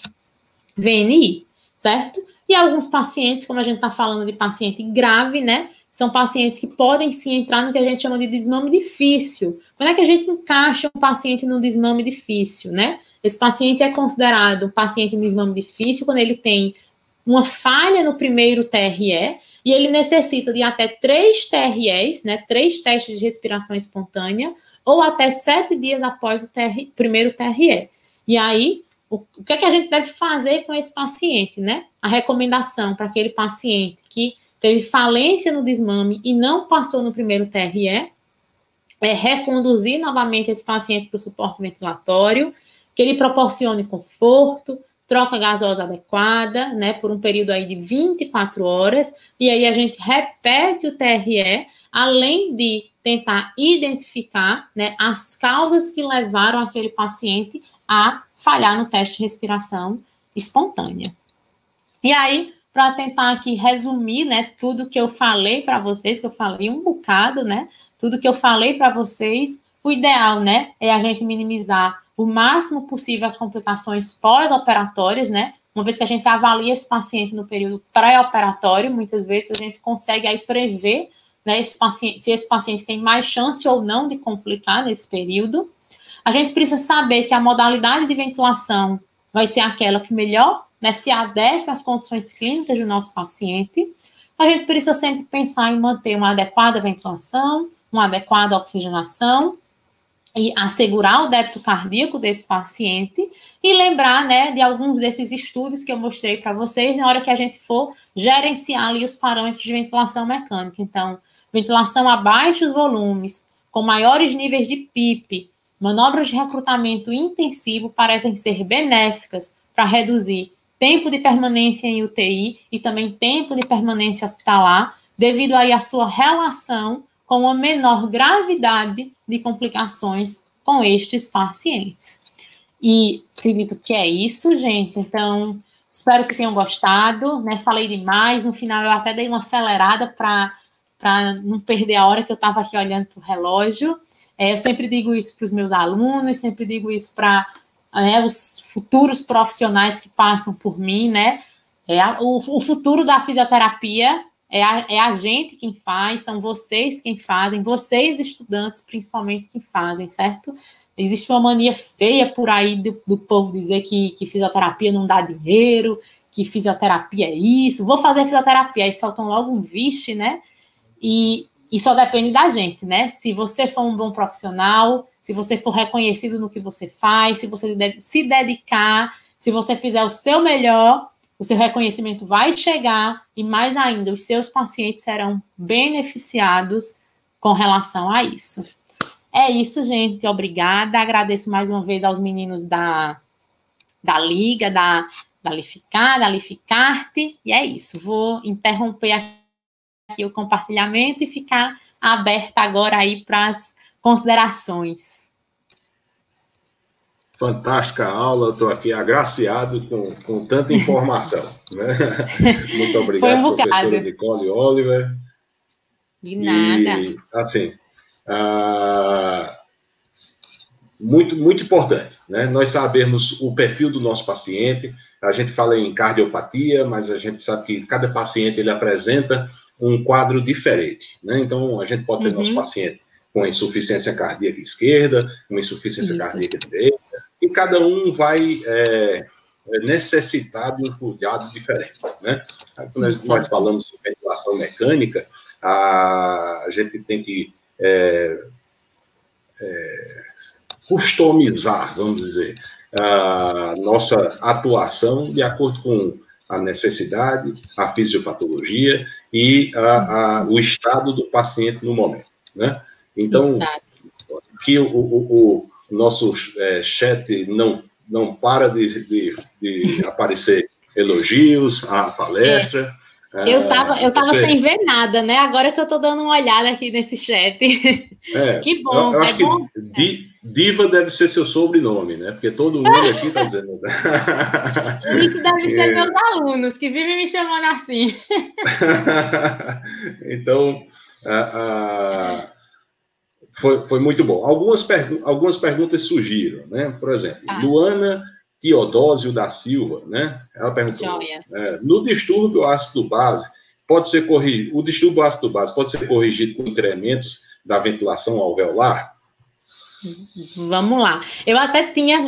VNI, certo? E alguns pacientes, como a gente está falando de paciente grave, né, são pacientes que podem sim entrar no que a gente chama de desmame difícil. Quando é que a gente encaixa um paciente no desmame difícil, né? Esse paciente é considerado um paciente em desmame difícil quando ele tem uma falha no primeiro TRE e ele necessita de até 3 TREs, né, 3 testes de respiração espontânea, ou até 7 dias após o primeiro TRE. E aí, o que é que a gente deve fazer com esse paciente, né? A recomendação para aquele paciente que teve falência no desmame e não passou no primeiro TRE é reconduzir novamente esse paciente para o suporte ventilatório, que ele proporcione conforto, troca gasosa adequada, né, por um período aí de 24 horas, e aí a gente repete o TRE, além de tentar identificar, né, as causas que levaram aquele paciente a falhar no teste de respiração espontânea. E aí, para tentar aqui resumir, né, tudo que eu falei para vocês, que eu falei um bocado, né, tudo que eu falei para vocês, o ideal, né, é a gente minimizar o máximo possível as complicações pós-operatórias, né? Uma vez que a gente avalia esse paciente no período pré-operatório, muitas vezes a gente consegue aí prever, né, se esse paciente tem mais chance ou não de complicar nesse período. A gente precisa saber que a modalidade de ventilação vai ser aquela que melhor, né, se adequa às condições clínicas do nosso paciente. A gente precisa sempre pensar em manter uma adequada ventilação, uma adequada oxigenação, e assegurar o débito cardíaco desse paciente e lembrar, né, de alguns desses estudos que eu mostrei para vocês na hora que a gente for gerenciar ali os parâmetros de ventilação mecânica. Então, ventilação a baixos volumes, com maiores níveis de PIP, manobras de recrutamento intensivo parecem ser benéficas para reduzir tempo de permanência em UTI e também tempo de permanência hospitalar, devido aí à sua relação com uma menor gravidade de complicações com estes pacientes. E acredito que é isso, gente. Então, espero que tenham gostado, né? Falei demais, no final eu até dei uma acelerada para para não perder a hora que eu estava aqui olhando para o relógio. Eu sempre digo isso para os meus alunos, sempre digo isso para os futuros profissionais que passam por mim, né? O futuro da fisioterapia é a gente quem faz, são vocês quem fazem, vocês estudantes principalmente quem fazem, certo? Existe uma mania feia por aí do povo dizer que fisioterapia não dá dinheiro, que fisioterapia é isso, vou fazer fisioterapia, aí soltam logo um vixe, né? E só depende da gente, né? Se você for um bom profissional, se você for reconhecido no que você faz, se você se dedicar, se você fizer o seu melhor, o seu reconhecimento vai chegar e, mais ainda, os seus pacientes serão beneficiados com relação a isso. É isso, gente. Obrigada. Agradeço mais uma vez aos meninos da Liga, da Lificar, da Lificarte. E é isso. Vou interromper aqui o compartilhamento e ficar aberta agora aí para as considerações. Fantástica aula, estou aqui agraciado com tanta informação. Né? Muito obrigado, professora Nicole Oliver. De nada. E, assim, muito, muito importante, né? Nós sabemos o perfil do nosso paciente, a gente fala em cardiopatia, mas a gente sabe que cada paciente ele apresenta um quadro diferente, né? Então, a gente pode ter nosso paciente com insuficiência cardíaca esquerda, com insuficiência cardíaca direita, e cada um vai necessitar de um cuidado diferente, né? Quando nós falamos em ventilação mecânica, a gente tem que customizar, vamos dizer, a nossa atuação de acordo com a necessidade, a fisiopatologia e o estado do paciente no momento, né? Então, que o nosso chat não para de aparecer elogios à palestra. Eu tava sem ver nada, né? Agora que eu tô dando uma olhada aqui nesse chat. Que bom, eu acho que Diva deve ser seu sobrenome, né? Porque todo mundo aqui tá dizendo. Isso deve ser meus alunos, que vivem me chamando assim. Então, foi muito bom. Algumas perguntas surgiram, né? Por exemplo, Luana Teodósio da Silva, né? Ela perguntou: no distúrbio ácido base, pode ser corrigido? O distúrbio ácido base pode ser corrigido com incrementos da ventilação alveolar? Vamos lá. Eu até tinha,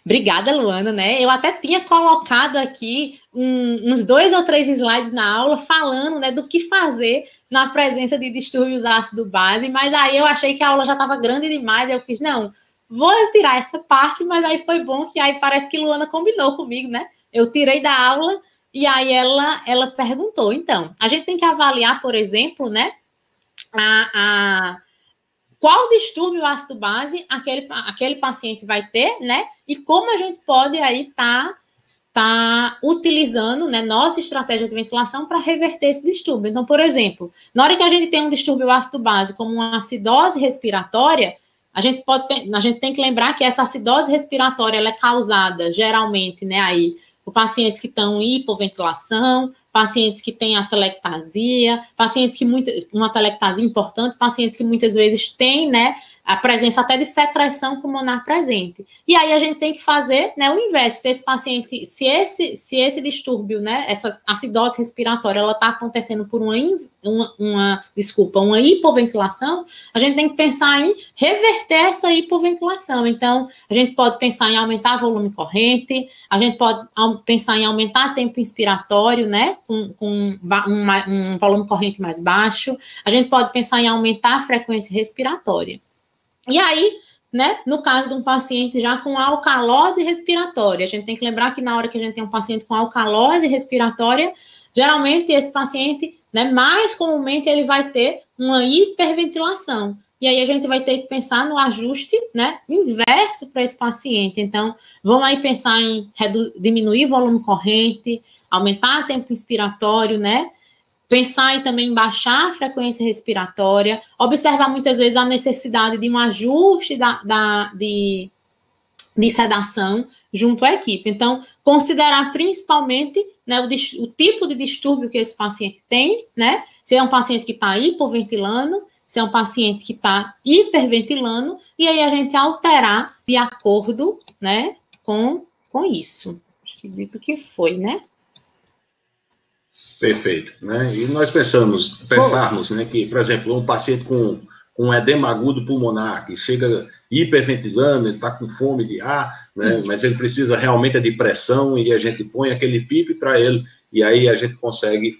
obrigada, Luana, né? Eu até tinha colocado aqui uns 2 ou 3 slides na aula falando, né, do que fazer na presença de distúrbios ácido base, mas aí eu achei que a aula já estava grande demais, eu fiz, não, vou tirar essa parte, mas aí foi bom que aí parece que Luana combinou comigo, né? Eu tirei da aula e aí ela perguntou. Então, a gente tem que avaliar, por exemplo, né, qual distúrbio ácido base aquele paciente vai ter, né? E como a gente pode aí tá utilizando, né, nossa estratégia de ventilação para reverter esse distúrbio. Então, por exemplo, na hora que a gente tem um distúrbio ácido base como uma acidose respiratória, a gente tem que lembrar que essa acidose respiratória ela é causada geralmente, né, aí por pacientes que estão em hipoventilação, pacientes que têm atelectasia, pacientes que uma atelectasia importante, pacientes que muitas vezes têm, né, a presença até de secreção pulmonar presente. E aí a gente tem que fazer, né, o inverso. Se esse paciente, se esse distúrbio, né, essa acidose respiratória, ela está acontecendo por uma hipoventilação, a gente tem que pensar em reverter essa hipoventilação. Então, a gente pode pensar em aumentar o volume corrente, a gente pode pensar em aumentar o tempo inspiratório, né, com um volume corrente mais baixo, a gente pode pensar em aumentar a frequência respiratória. E aí, né, no caso de um paciente já com alcalose respiratória, a gente tem que lembrar que na hora que a gente tem um paciente com alcalose respiratória, geralmente esse paciente, né, mais comumente ele vai ter uma hiperventilação. E aí a gente vai ter que pensar no ajuste, né, inverso para esse paciente. Então, vamos aí pensar em diminuir o volume corrente, aumentar o tempo inspiratório, né, pensar em também baixar a frequência respiratória, observar muitas vezes a necessidade de um ajuste de sedação junto à equipe. Então, considerar principalmente, né, o tipo de distúrbio que esse paciente tem, né? Se é um paciente que está hipoventilando, se é um paciente que está hiperventilando, e aí a gente alterar de acordo, né, com isso. Acredito que foi, né? Perfeito, né? E nós pensarmos, né, que, por exemplo, um paciente com um edema agudo pulmonar, que chega hiperventilando, ele está com fome de ar, né? Mas ele precisa realmente de pressão, e a gente põe aquele PIP para ele, e aí a gente consegue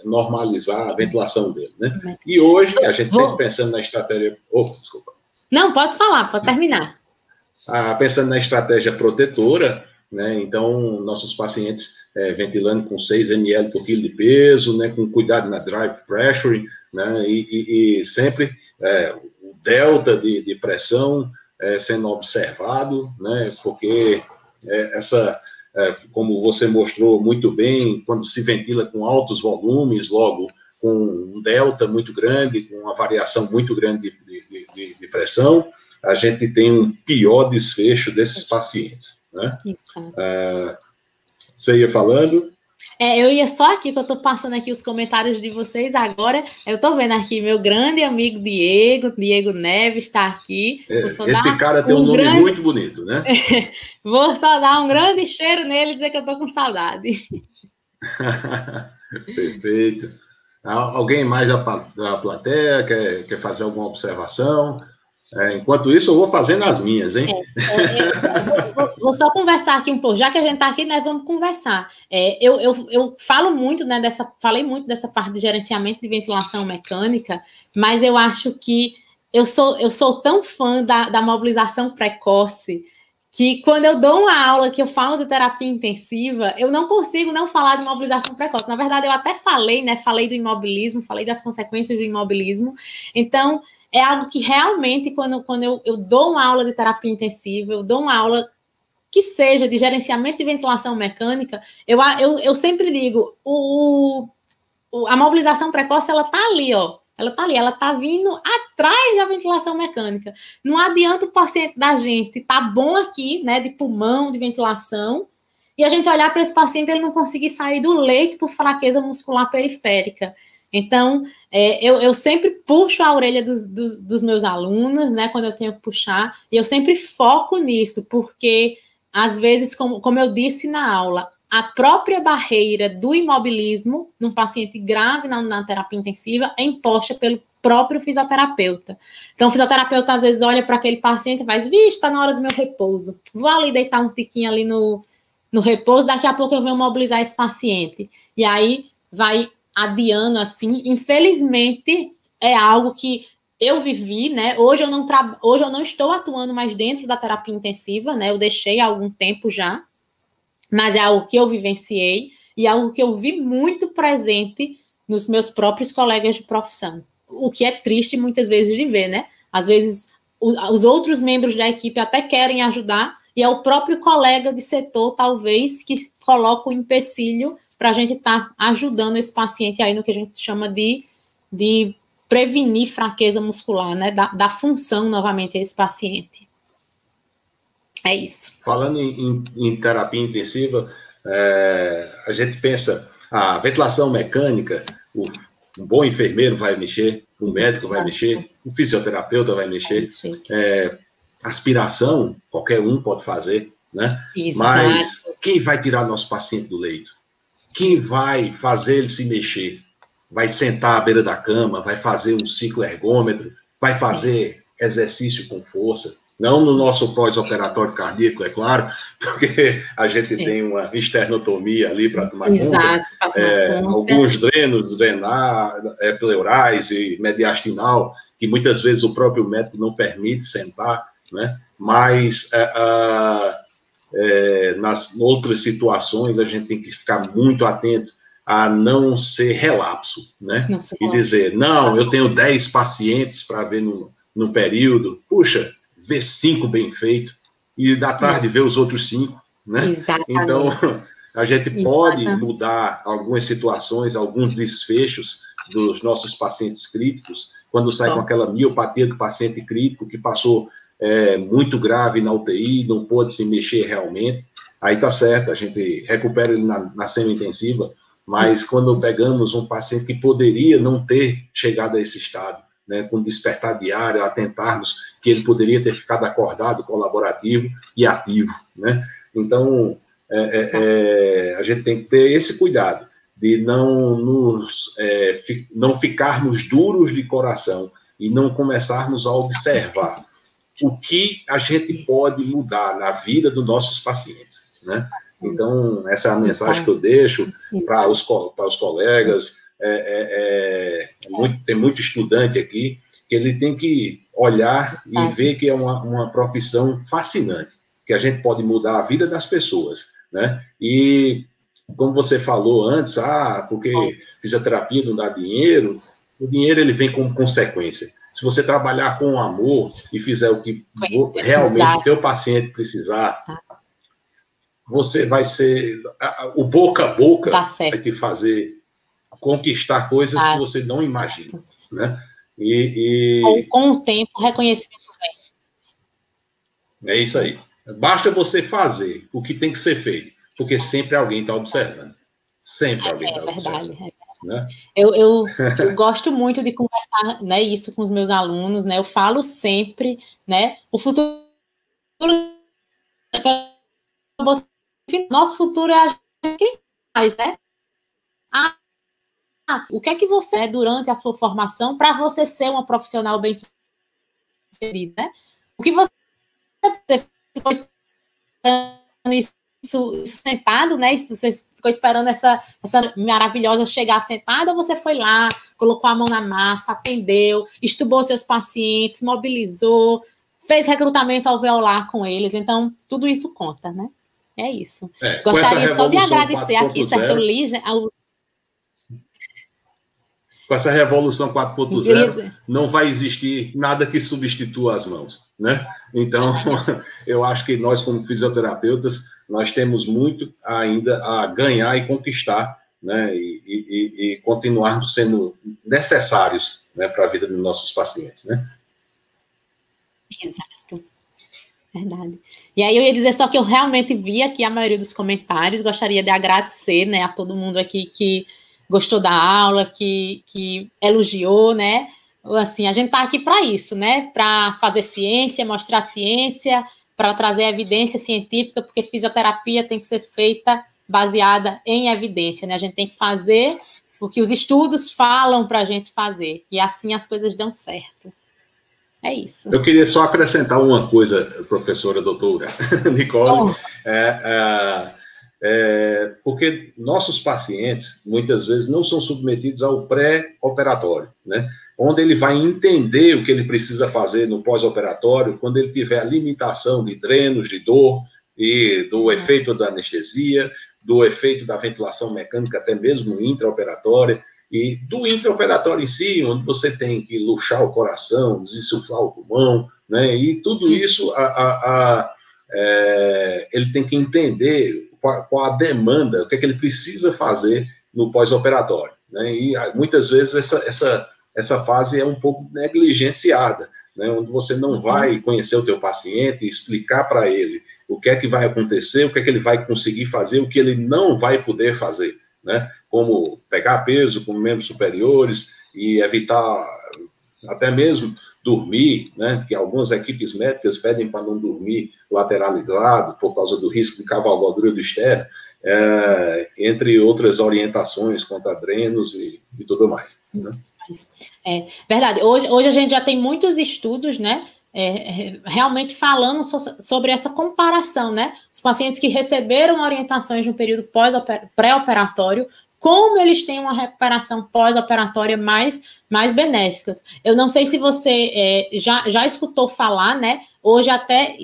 normalizar a ventilação dele, né? E hoje, a gente sempre pensando na estratégia... desculpa. Não, pode falar, pode terminar. Pensando na estratégia protetora, né? Então, nossos pacientes ventilando com 6 ml por quilo de peso, né? Com cuidado na drive pressure, né? E sempre o delta de pressão sendo observado, né? Porque como você mostrou muito bem, quando se ventila com altos volumes, logo com um delta muito grande, com uma variação muito grande de pressão, a gente tem um pior desfecho desses pacientes, né? Você ia falando? Eu ia só aqui, que eu estou passando aqui os comentários de vocês agora. Eu estou vendo aqui meu grande amigo Diego Neves está aqui. Esse cara tem um nome muito bonito, né? Vou só dar um grande cheiro nele e dizer que eu estou com saudade. Perfeito. Alguém mais da plateia quer fazer alguma observação? Enquanto isso, eu vou fazendo as minhas, hein? Vou só conversar aqui um pouco. Já que a gente está aqui, nós vamos conversar. Eu falo muito, né, falei muito dessa parte de gerenciamento de ventilação mecânica, mas eu acho que eu sou tão fã da mobilização precoce que quando eu dou uma aula que eu falo de terapia intensiva, eu não consigo não falar de mobilização precoce. Na verdade, eu até falei, né? Falei do imobilismo, falei das consequências do imobilismo. Então, é algo que realmente, quando eu dou uma aula de terapia intensiva, eu dou uma aula que seja de gerenciamento de ventilação mecânica, eu sempre digo, a mobilização precoce, ela tá ali, ó. Ela tá ali, ela tá vindo atrás da ventilação mecânica. Não adianta o paciente da gente tá bom aqui, né, de pulmão, de ventilação, e a gente olhar para esse paciente e ele não conseguir sair do leito por fraqueza muscular periférica. Então, eu sempre puxo a orelha dos meus alunos, né, quando eu tenho que puxar, e eu sempre foco nisso, porque, às vezes, como eu disse na aula, a própria barreira do imobilismo num paciente grave na terapia intensiva é imposta pelo próprio fisioterapeuta. Então, o fisioterapeuta, às vezes, olha para aquele paciente e faz, vixe, está na hora do meu repouso. Vou ali deitar um tiquinho ali no repouso, daqui a pouco eu venho mobilizar esse paciente. E aí, vai adiando assim. Infelizmente, é algo que eu vivi, né? Hoje eu não estou atuando mais dentro da terapia intensiva, né? Eu deixei há algum tempo já, mas é algo que eu vivenciei e algo que eu vi muito presente nos meus próprios colegas de profissão. O que é triste muitas vezes de ver, né? Às vezes os outros membros da equipe até querem ajudar e é o próprio colega de setor, talvez, que coloca o empecilho para a gente estar ajudando esse paciente aí no que a gente chama de prevenir fraqueza muscular, né? Da função, novamente, a esse paciente. É isso. Falando em terapia intensiva, a gente pensa, a ventilação mecânica, um bom enfermeiro vai mexer, o médico vai mexer, o fisioterapeuta vai mexer, aspiração, qualquer um pode fazer, né? Exato. Mas quem vai tirar nosso paciente do leito? Quem vai fazer ele se mexer? Vai sentar à beira da cama, vai fazer um ciclo ergômetro, vai fazer exercício com força. Não no nosso pós-operatório cardíaco, é claro, porque a gente tem uma esternotomia ali para tomar conta. Alguns drenos, pleurais e mediastinal, que muitas vezes o próprio médico não permite sentar, né? Mas nas outras situações a gente tem que ficar muito atento a não ser relapso, né? E dizer, não, eu tenho 10 pacientes para ver no período, puxa, ver 5 bem feito, e da tarde ver os outros 5, né? Exatamente. Então, a gente pode mudar algumas situações, alguns desfechos dos nossos pacientes críticos, quando sai com aquela miopatia do paciente crítico que passou muito grave na UTI, não pôde se mexer realmente, aí tá certo, a gente recupera ele na semi-intensiva, mas quando pegamos um paciente que poderia não ter chegado a esse estado, né, com despertar diário, atentarmos que ele poderia ter ficado acordado, colaborativo e ativo, né? Então, a gente tem que ter esse cuidado de não ficarmos duros de coração e não começarmos a observar o que a gente pode mudar na vida dos nossos pacientes, né? Então, essa é a mensagem que eu deixo para os colegas. Tem muito estudante aqui que ele tem que olhar e ver que é uma profissão fascinante, que a gente pode mudar a vida das pessoas, né? E, como você falou antes, porque fisioterapia não dá dinheiro, o dinheiro ele vem como consequência. Se você trabalhar com amor e fizer o que realmente o teu paciente precisar, você vai ser... O boca a boca vai te fazer conquistar coisas que você não imagina, né? Com o tempo, reconhecimento vem. É isso aí. Basta você fazer o que tem que ser feito, porque sempre alguém está observando. Sempre alguém está observando. Né? Eu gosto muito de conversar, né, isso com os meus alunos, né? Eu falo sempre, né? O futuro... Nosso futuro é a gente quem faz, né? O que é que você é durante a sua formação para você ser uma profissional bem-sucedida, né? O que você ficou esperando isso sentado, né? Você ficou esperando essa maravilhosa chegar sentada, ou você foi lá, colocou a mão na massa, atendeu, estubou seus pacientes, mobilizou, fez recrutamento alveolar com eles. Então, tudo isso conta, né? É isso. Gostaria só de agradecer aqui, certo, Lígia, com essa revolução 4.0, não vai existir nada que substitua as mãos, né? Então, eu acho que nós, como fisioterapeutas, nós temos muito ainda a ganhar e conquistar, né? E continuarmos sendo necessários, né, para a vida dos nossos pacientes, né? Exato. Verdade. E aí eu ia dizer só que eu realmente vi aqui a maioria dos comentários, gostaria de agradecer, né, a todo mundo aqui que gostou da aula, que elogiou, né? Assim, a gente está aqui para isso, né? Para fazer ciência, mostrar ciência, para trazer evidência científica, porque fisioterapia tem que ser feita baseada em evidência, né? A gente tem que fazer o que os estudos falam para a gente fazer, e assim as coisas dão certo. É isso. Eu queria só acrescentar uma coisa, professora doutora Nicole. Porque nossos pacientes, muitas vezes, não são submetidos ao pré-operatório, né? Onde ele vai entender o que ele precisa fazer no pós-operatório, quando ele tiver a limitação de drenos, de dor, e do efeito da anestesia, do efeito da ventilação mecânica, até mesmo intraoperatória, e do intraoperatório em si, onde você tem que luxar o coração, desinsuflar o pulmão, né? E tudo isso, ele tem que entender qual a demanda, o que é que ele precisa fazer no pós-operatório, né? E muitas vezes essa fase é um pouco negligenciada, né? Onde você não vai conhecer o teu paciente e explicar para ele o que é que vai acontecer, o que é que ele vai conseguir fazer, o que ele não vai poder fazer, né? Como pegar peso com membros superiores e evitar até mesmo dormir, né? Que algumas equipes médicas pedem para não dormir lateralizado por causa do risco de cavalgadura do externo, entre outras orientações quanto a drenos e tudo mais, né? Verdade. Hoje a gente já tem muitos estudos, né? Realmente falando sobre essa comparação, né? Os pacientes que receberam orientações no período pré-operatório, como eles têm uma recuperação pós-operatória mais benéficas. Eu não sei se você já escutou falar, né? Hoje até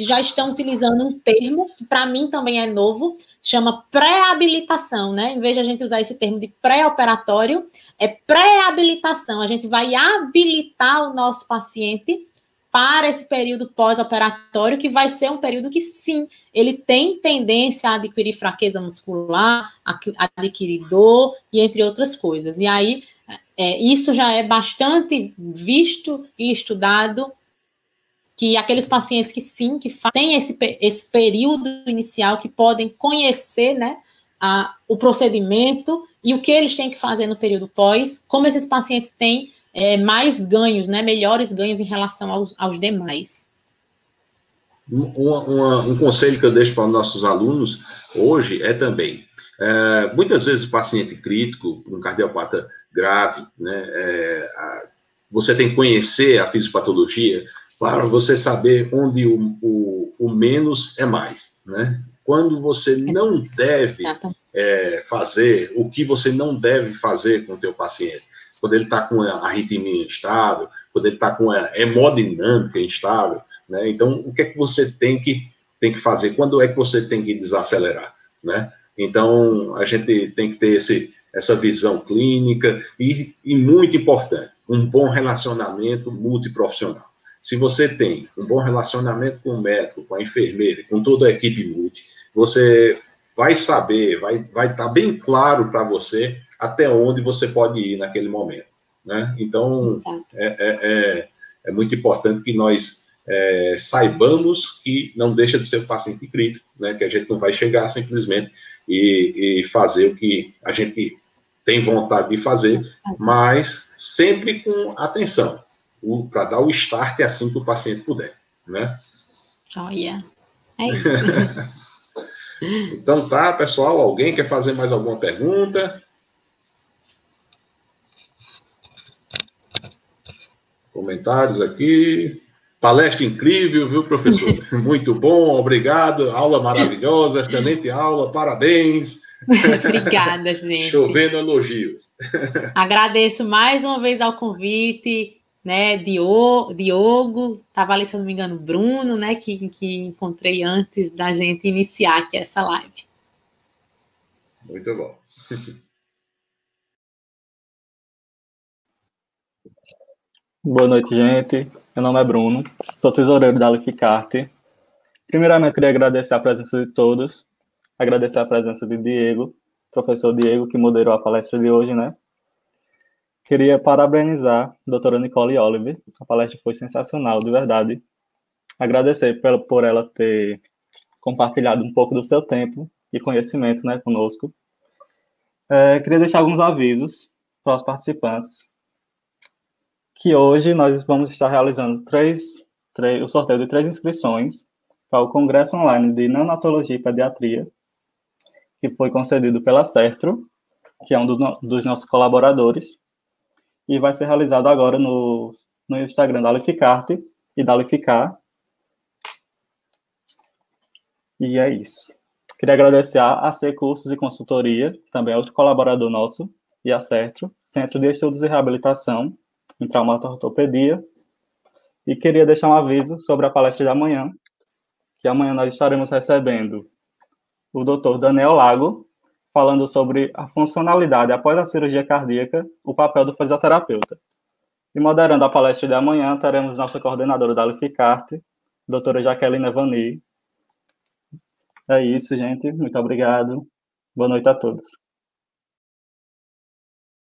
já estão utilizando um termo que para mim também é novo, chama pré-habilitação, né? Em vez de a gente usar esse termo de pré-operatório, é pré-habilitação. A gente vai habilitar o nosso paciente para esse período pós-operatório, que vai ser um período que, sim, ele tem tendência a adquirir fraqueza muscular, a adquirir dor, e entre outras coisas. E aí, isso já é bastante visto e estudado que aqueles pacientes que sim, que têm esse período inicial, que podem conhecer, né, o procedimento e o que eles têm que fazer no período pós, como esses pacientes têm mais ganhos, né, melhores ganhos em relação aos demais. Um conselho que eu deixo para os nossos alunos hoje é também, muitas vezes o paciente crítico, um cardiopata grave, né, você tem que conhecer a fisiopatologia para você saber onde o menos é mais, né? Quando você não deve fazer, o que você não deve fazer com o teu paciente, quando ele está com a arritmia instável, quando ele está com a hemodinâmica instável, né? Então, o que é que você tem que fazer? Quando é que você tem que desacelerar, né? Então, a gente tem que ter essa visão clínica e muito importante, um bom relacionamento multiprofissional. Se você tem um bom relacionamento com o médico, com a enfermeira, com toda a equipe multi, você vai saber, vai estar bem claro para você até onde você pode ir naquele momento, né? Então, é muito importante que nós saibamos que não deixa de ser um paciente crítico, né? Que a gente não vai chegar simplesmente e fazer o que a gente tem vontade de fazer, mas sempre com atenção, para dar o start assim que o paciente puder, né? É isso. Então tá, pessoal, alguém quer fazer mais alguma pergunta? Comentários aqui. Palestra incrível, viu, professor? Muito bom, obrigado. Aula maravilhosa, excelente aula, parabéns. Obrigada, gente. Chovendo elogios. Agradeço mais uma vez ao convite, né, Diogo, estava ali, se eu não me engano, Bruno, né, que encontrei antes da gente iniciar aqui essa live. Muito bom. Boa noite, gente. Meu nome é Bruno, sou tesoureiro da Alificarte. Primeiramente, queria agradecer a presença de todos, agradecer a presença de Diego, professor Diego, que moderou a palestra de hoje, né? Queria parabenizar a doutora Nicole Oliver, a palestra foi sensacional, de verdade. Agradecer por ela ter compartilhado um pouco do seu tempo e conhecimento, né, conosco. Queria deixar alguns avisos para os participantes, que hoje nós vamos estar realizando o sorteio de 3 inscrições para o Congresso Online de Neonatologia e Pediatria, que foi concedido pela Certro, que é um dos nossos colaboradores, e vai ser realizado agora no Instagram da Alificarte e da Alificar. E é isso. Queria agradecer a AC Cursos e Consultoria, também é outro colaborador nosso, e a Certro, Centro de Estudos e Reabilitação em Traumato-Ortopedia. E queria deixar um aviso sobre a palestra de amanhã, que amanhã nós estaremos recebendo o Dr. Daniel Lago, falando sobre a funcionalidade após a cirurgia cardíaca, o papel do fisioterapeuta. E moderando a palestra de amanhã, teremos nossa coordenadora da Alificarte, doutora Jaqueline Evani. É isso, gente. Muito obrigado. Boa noite a todos.